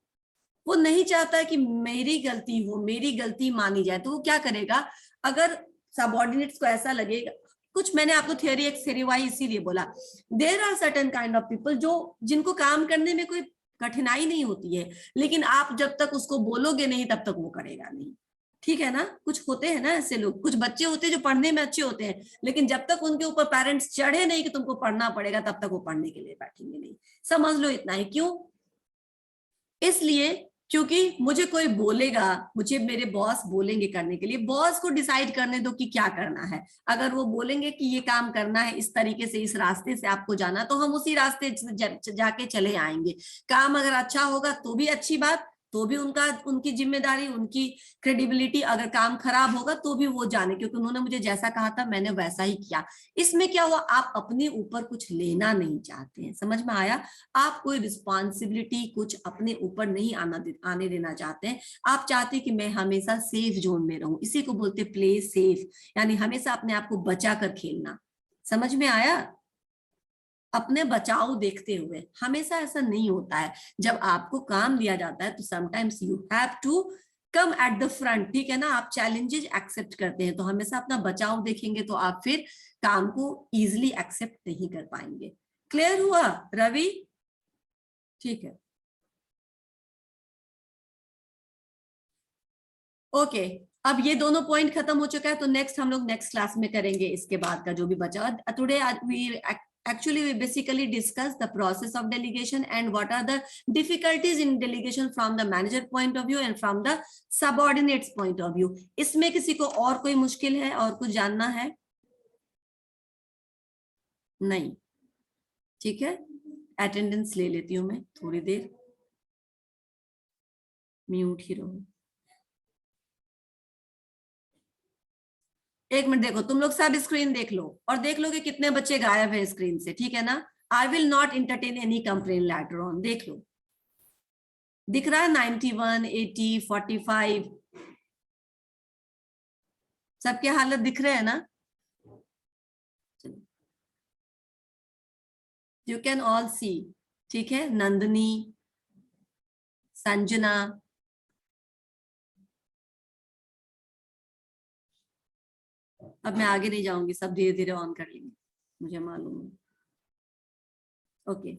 वो नहीं चाहता है कि मेरी गलती हो, मेरी गलती मानी जाए, तो वो क्या करेगा, अगर सबऑर्डिनेट्स को ऐसा लगेगा, कुछ मैंने आपको थ्योरी वाई इसीलिए बोला, there are certain kind of people जो जिनको काम करने में कोई कठिनाई नहीं होती है, लेकिन आप जब तक उसको बोलोगे नहीं तब तक वो करेगा नहीं, ठीक है ना। कुछ होते हैं ना ऐसे लोग, कुछ बच्चे होते हैं जो पढ़ने में अच्छे होते हैं, लेकिन जब तक उनके ऊपर पेरेंट्स चढ़े नहीं कि तुमको पढ़ना पड़ेगा, तब तक वो पढ़ने के लिए बैठेंगे नहीं। समझ लो इतना ही। क्यों? इसलिए क्योंकि मुझे कोई बोलेगा, मुझे मेरे बॉस बोलेंगे करने के लिए, बॉस को डिसाइड करने दो कि क्या करना है। अगर वो बोलेंगे कि ये काम करना है, इस तरीके से, इस रास्ते से आपको जाना, तो हम उसी रास्ते जाके चले आएंगे। काम अगर अच्छा होगा तो भी अच्छी बात, तो भी उनकी जिम्मेदारी, उनकी क्रेडिबिलिटी। अगर काम खराब होगा तो भी वो जाने, क्योंकि उन्होंने मुझे जैसा कहा था मैंने वैसा ही किया। इसमें क्या हुआ, आप अपने ऊपर कुछ लेना नहीं चाहते हैं। समझ में आया। आप कोई रिस्पॉन्सिबिलिटी कुछ अपने ऊपर नहीं आने देना चाहते हैं। आप चाहते हैं कि मैं हमेशा सेफ जोन में रहूं। इसी को बोलते प्ले सेफ, यानी हमेशा अपने आप को बचा कर खेलना। समझ में आया। अपने बचाव देखते हुए। हमेशा ऐसा नहीं होता है। जब आपको काम दिया जाता है तो sometimes you have to come at the front, ठीक है ना। आप चैलेंजेस एक्सेप्ट करते हैं, तो हमेशा अपना बचाव देखेंगे तो आप फिर काम को इजीली एक्सेप्ट नहीं कर पाएंगे। क्लियर हुआ रवि? ठीक है, ओके। अब ये दोनों पॉइंट खत्म हो चुका है, तो नेक्स्ट हम लोग नेक्स्ट क्लास में करेंगे इसके बाद का जो भी बचा। Today we actually we basically discuss the process of delegation and what are the difficulties in delegation from the manager point of view and from the subordinates point of view। इसमें किसी को और कोई मुश्किल है और कुछ जानना है? नहीं, ठीक है। अटेंडेंस ले लेती हूँ मैं थोड़ी देर, म्यूट ही रहो। एक मिनट देखो, तुम लोग सब स्क्रीन देख लो और देख लो कि कितने बच्चे गायब है स्क्रीन से, ठीक है ना। I will not entertain any complain later on. देख लो, दिख रहा है 91, 80, 45 सबके हालत दिख रहे हैं ना। यू कैन ऑल सी, ठीक है। नंदनी, संजना, अब मैं आगे नहीं जाऊंगी, सब धीरे धीरे ऑन कर लेंगे। मुझे मालूम है। ओके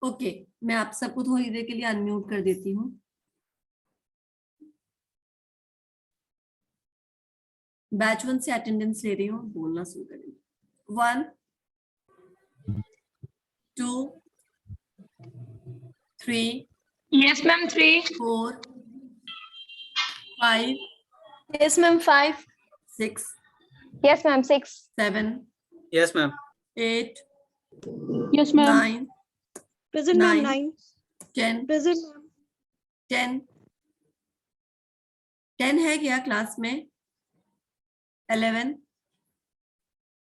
ओके, मैं आप सबको थोड़ी देर के लिए अनम्यूट कर देती हूँ। बैच 1 से अटेंडेंस ले रही हूँ, बोलना शुरू करेंगे। 1 2 3 yes ma'am 3 4 5 Yes, ma'am. 5. 6 Yes, ma'am. 6. 7 Yes, ma'am. 8 Yes, ma'am. 9 Present, ma'am. 9. 10 Present, ma'am. 10 10 है क्या क्लास में? 11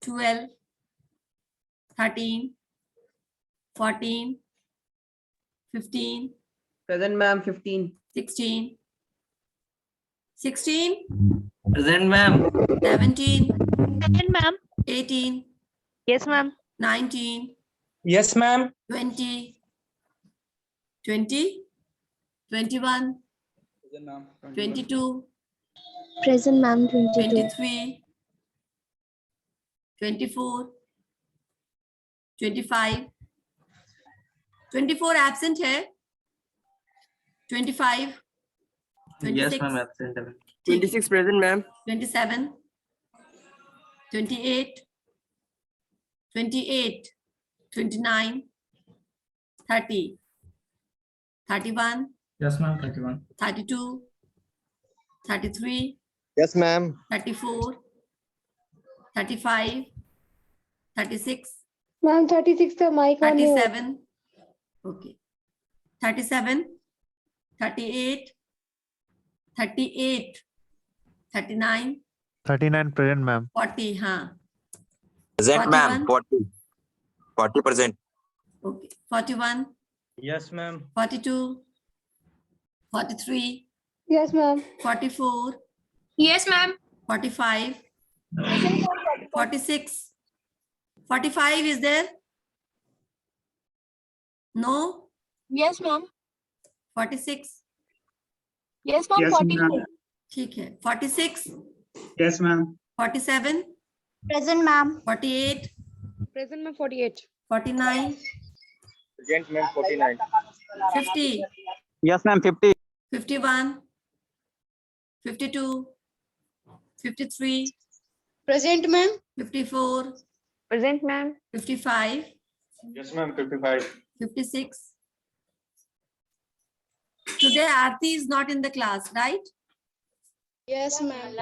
12 13 14 15 Present, ma'am. 15. 16 16 Present, ma'am. 17 Present, ma'am. 18 Yes, ma'am. 19 Yes, ma'am. 20 20 21 Present, ma'am. 22 Present, ma'am. 23 24 25 24 absent है। 25 Yes, 26 ma'am. Absent. 26 present, ma'am. 27 28 28 29 30 31 Yes, ma'am. 31. 32 33 Yes, ma'am. 34 35 36 Ma'am, 36 the mic on here. 37 okay 37 38 38 39 39 present, ma'am. 40 हाँ Present, 41 ma'am. 40% okay 41 Yes, ma'am. 42 43 Yes, ma'am. 44 yes ma'am 45 46 45 is there? No? Yes ma'am 46 yes ma'am Yes, 44 ma'am. ठीक है 46 Yes, ma'am. 47 Present, ma'am. 48 Present, ma'am. 48. 49 present, ma'am. 49 50 yes, ma'am. 50 51 52 53 Present, ma'am. 54 Present, ma'am. 55 yes, ma'am. 55 56 today Aarti is not in the class, right? Yes, ma'am.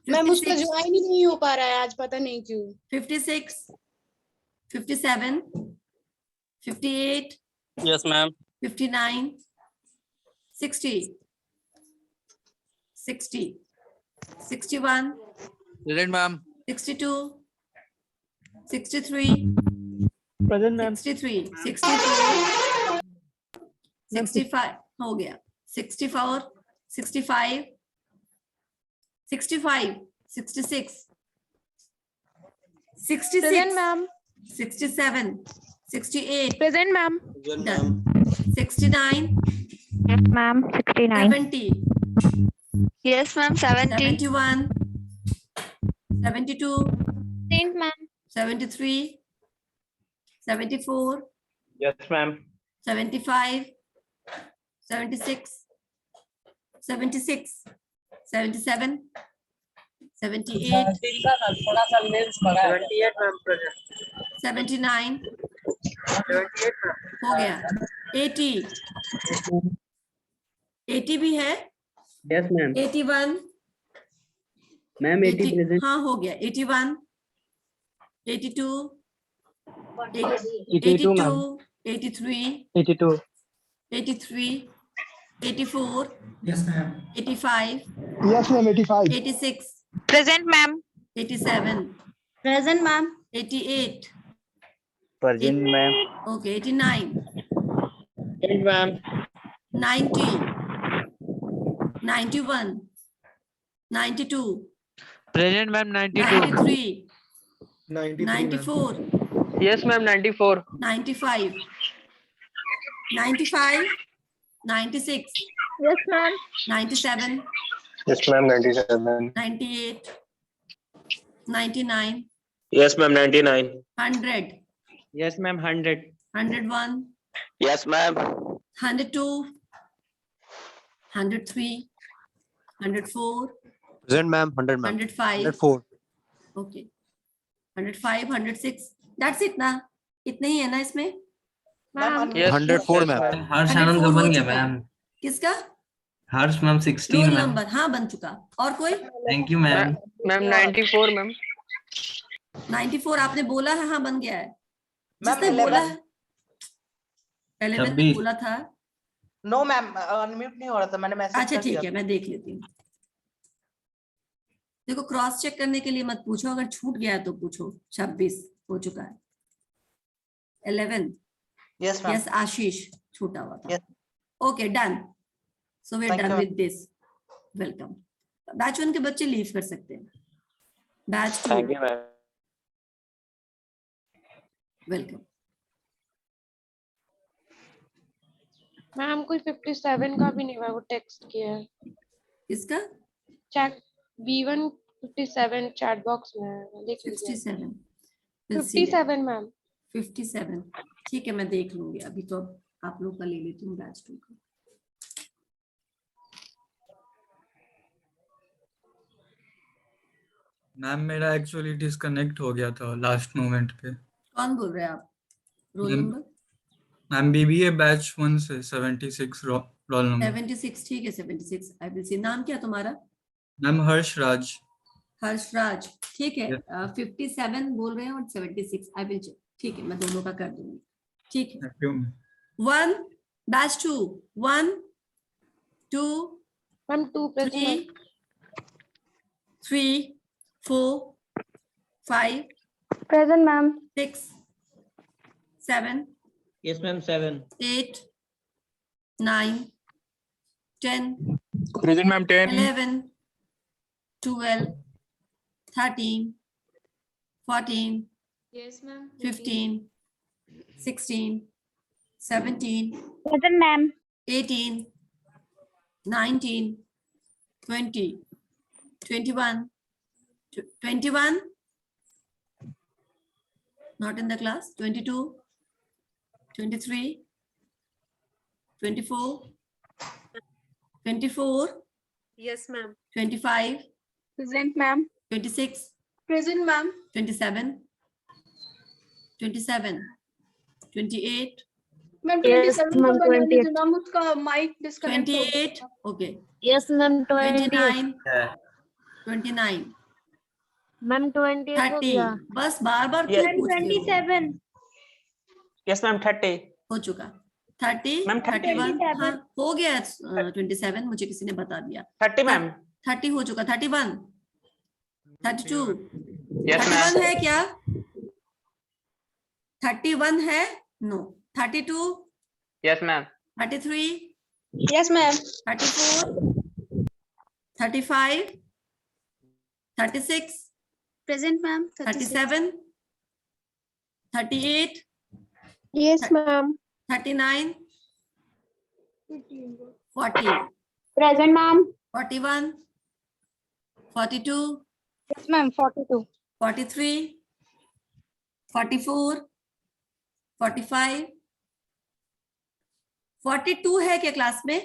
Ma'am उसका ज्वाइन ही नहीं हो पा रहा है आज, पता नहीं क्यों। 56 57 58 Yes, ma'am. 59 60 60 61 Present, ma'am. 62 63 Present, ma'am. 63 64 65 हो गया 64 65 65 66 66 Present, ma'am. 67 68 Present, ma'am. done 69 Yes, ma'am. 69. 70 Yes, ma'am. 70. 71 72 Present, ma'am. 73 74 yes, ma'am. 75 76 76 77 78 78, ma'am. Present 79 78, ma'am. हो गया 80 80 भी है यस मैम 81 मैम 80 प्रेजेंट हाँ हो गया 81 82 82 ma'am 83 82 83 84 yes ma'am 85 yes ma'am 85 86 present ma'am 87 present ma'am 88 present ma'am okay 89 ma'am 90 91 92 present ma'am 92 93 94 yes ma'am 94 95 95 96 yes ma'am 97 yes ma'am 97 98 99 yes ma'am 99 100 yes ma'am 100 101 yes ma'am 102 103 104 present ma'am 100 ma'am 105 104 okay 105 106 that's it ना इतने ही है ना इसमें मैम 104 मैम हर्ष 104 आनंद का हो बन गया चुका है। मैम किसका हर्ष मैम 16 रोल मैम नंबर हाँ बन चुका और कोई thank you ma'am ma'am 94 ma'am 94 आपने बोला है हाँ बन गया है मैम जिसने बोला है 11 में 26 बोला था नो मैम अनम्यूट नहीं हो रहा था, मैंने मैसेज अच्छा कर ठीक दिया है मैं देख लेती हूँ देखो क्रॉस चेक करने के लिए मत पूछो अगर छूट गया तो पूछो 26 हो चुका है 11 यस मैम यस आशीष छूटा हुआ था Yes. Okay done so we are Thank done you, with this welcome batch 1 के बच्चे लीव कर सकते हैं batch 2 thank you ma'am welcome ma'am कोई 57 का भी नहीं हुआ, वो टेक्स्ट किया है। किसका चैट B1 57 चैट बॉक्स में है, देख लीजिए। 67 We'll see that. 57 मैम 57 ठीक है मैं देख लूंगी अभी तो आप लोग का ले लेती हूँ बैच 2 का मैम मेरा एक्चुअली डिस्कनेक्ट हो गया था लास्ट मोमेंट पे। कौन बोल रहे हैं आप roll ma'am number ma'am BBA batch 1 से 76 रोल नंबर। 76 ठीक है 76 आई विल सी नाम क्या तुम्हारा मैम हर्ष राज। हर्षराज ठीक है Yes. 57 बोल रहे हैं और 76 आई विल चेक ठीक है मैं दोनों का कर दूंगी ठीक है thank you. 1 batch 2 1 2 ma'am 2 3 3 4 5 present ma'am 6 7 yes ma'am 7 8 9 10 present ma'am 10 11 12 13 14 yes ma'am 15 16 17 present ma'am 18 19 20 21 21 not in the class 22 23 24 24 yes ma'am 25 present ma'am 26 present ma'am 27 27 28 ma'am Yes, 27 ma'am, का बना 28. लीजिए मैम, उसका माइक डिस्कनेक्ट हो गया 28 okay Yes, ma'am, 28. 29 29 Ma'am, 28 हो 30 गया. बस बार बार क्यों मैम पूछते हो 27 यस मैम 30 हो चुका 30 मैम 31 27. हाँ हो गया 27 मुझे किसी ने बता दिया 30 मैम 30 हो चुका 31 32 यस 31 मैम है क्या 31 है no 32 yes ma'am 33 yes ma'am 34 35 36 present ma'am 37 38 yes ma'am 39 40 present ma'am 41 42 yes ma'am 42 43 44 45 42 है क्या क्लास में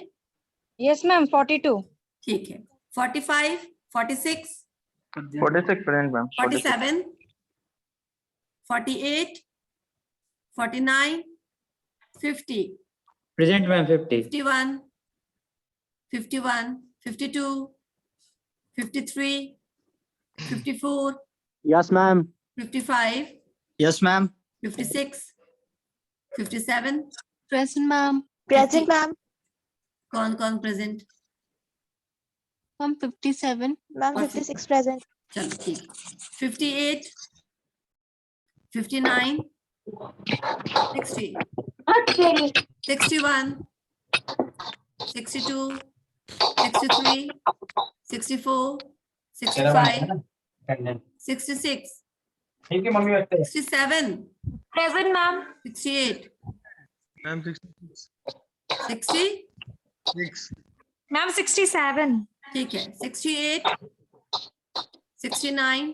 यस मैम 42 ठीक है 45 46 46 present ma'am 47 48 49 50 present ma'am 50 51 51 52, 53, 54, Yes, ma'am. 55, Yes, ma'am. 56, 57. Present, ma'am. Present, ma'am. कौन प्रेजेंट? Ma'am, 57. Ma'am, 56 present. चलो ठीक. 58, 59, 60, 61, 62, 63, 64, 65, 66, 67. Present, ma'am. 68, Ma'am, 60. Ma'am, 67. ठीक है. 68, 69,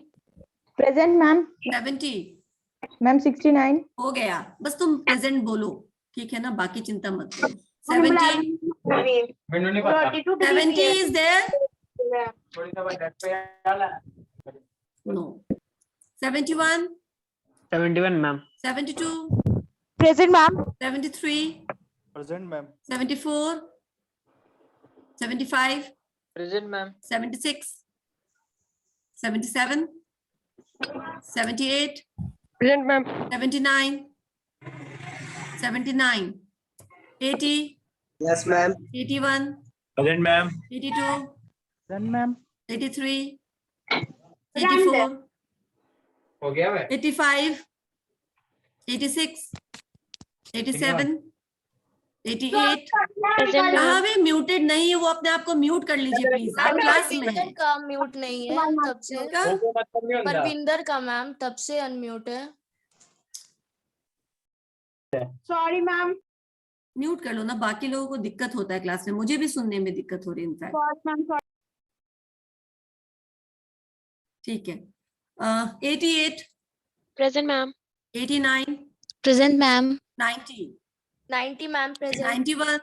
प्रेजेंट मैम. 70. मैम 69. हो गया. बस तुम प्रेजेंट बोलो, ठीक है ना, बाकी चिंता मत करो. 70. 70 is there? No. 71. 71, ma'am. 72. Present ma'am. 73. Present, ma'am. 74. 75. Present, ma'am. 76. 77. 78. Present ma'am. 79. 79. 80. Yes, ma'am. 81. Present, ma'am. 82. Present, ma'am. 83. 84. हो गया मैं. 85. 86. 87. 88. कहाँ भी म्यूटेड नहीं है, वो अपने आप को म्यूट कर लीजिए प्लीज. आप क्लास में हैं. का म्यूट नहीं है तब से. परविंदर का मैम तब से अनम्यूट है. Sorry ma'am. म्यूट कर लो ना. बाकी लोगों को दिक्कत होता है क्लास में, मुझे भी सुनने में दिक्कत हो रही है इनफैक्ट. ठीक है. 88. Present ma'am. 89. Present ma'am. 90. 90 ma'am. Present. 91.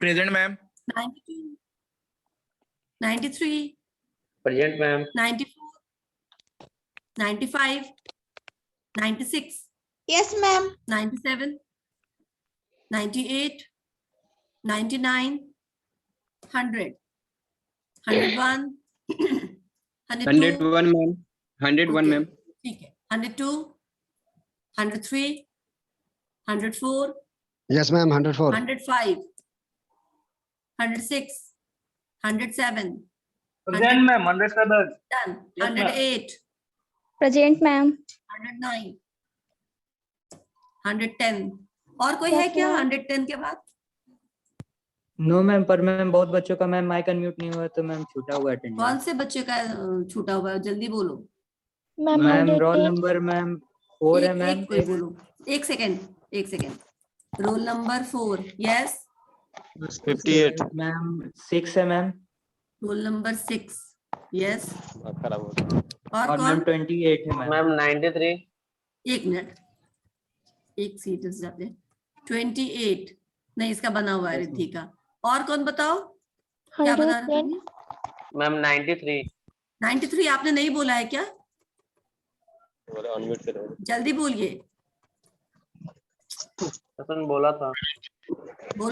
Present, ma'am. 92. 93. Present, ma'am. 94. 95. 96. Yes ma'am. 97. 98. 99. 100. 101. 102. 101, ma'am. 101, ma'am. ठीक है. 102. 103. 104. Yes, ma'am. 104. 105. 106. 107. Present, ma'am. 107. Done. 108. Present ma'am. 109. 110. और कोई है क्या 110 के बाद? नो मैम, पर मैम बहुत बच्चों का मैम माइक अनम्यूट नहीं हुआ तो मैम छूटा हुआ अटेंडेंस. कौन से बच्चे का छूटा हुआ है? जल्दी बोलो. मैम रोल नंबर मैम 4 है मैम. एक कोई बोलो. एक second. Roll number 4. Yes. 58. Ma'am 6 है मैम. Roll number 6. यस. और और मैम कौन? 28 है मैम. 93. एक मिनट, एक सीट जाते. 28 नहीं, इसका बना हुआ है रिद्धि का. और कौन बताओ क्या बना रहा था? मैम 93. 93 आपने नहीं बोला है क्या? जल्दी बोलिए. बोला था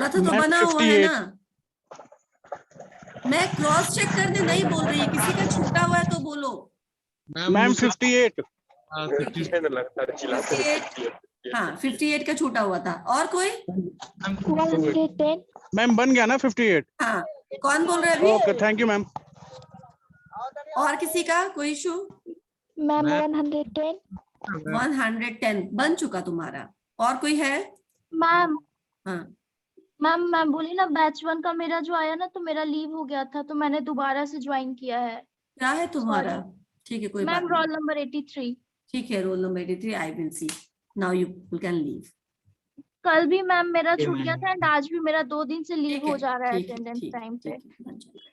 तो बना हुआ है ना. मैं क्रॉस चेक करने नहीं बोल रही, किसी का छूटा हुआ है तो बोलो. मैम 58. 58. हाँ 58 का छूटा हुआ था. और कोई? मैम बन गया ना 58. हाँ. कौन बोल रहा है अभी? Okay, thank you ma'am. और किसी का कोई इशू? मैम 110. 110 बन चुका तुम्हारा. और कोई है? मैम. हाँ. मैम मैं बोली ना बैच 1 का मेरा जो आया ना तो मेरा लीव हो गया था तो मैंने दोबारा से ज्वाइन किया है. क्या है तुम्हारा? ठीक है, कोई बात मैम नहीं. Roll number 83. ठीक है, roll number 83. I will see. Now you can leave. कल भी मैम मेरा छूट गया था एंड आज भी मेरा 2 दिन से लीव हो जा रहा है ठीक है, अटेंडेंस ठीक है, टाइम पे. ठीक है, बन जाएगा.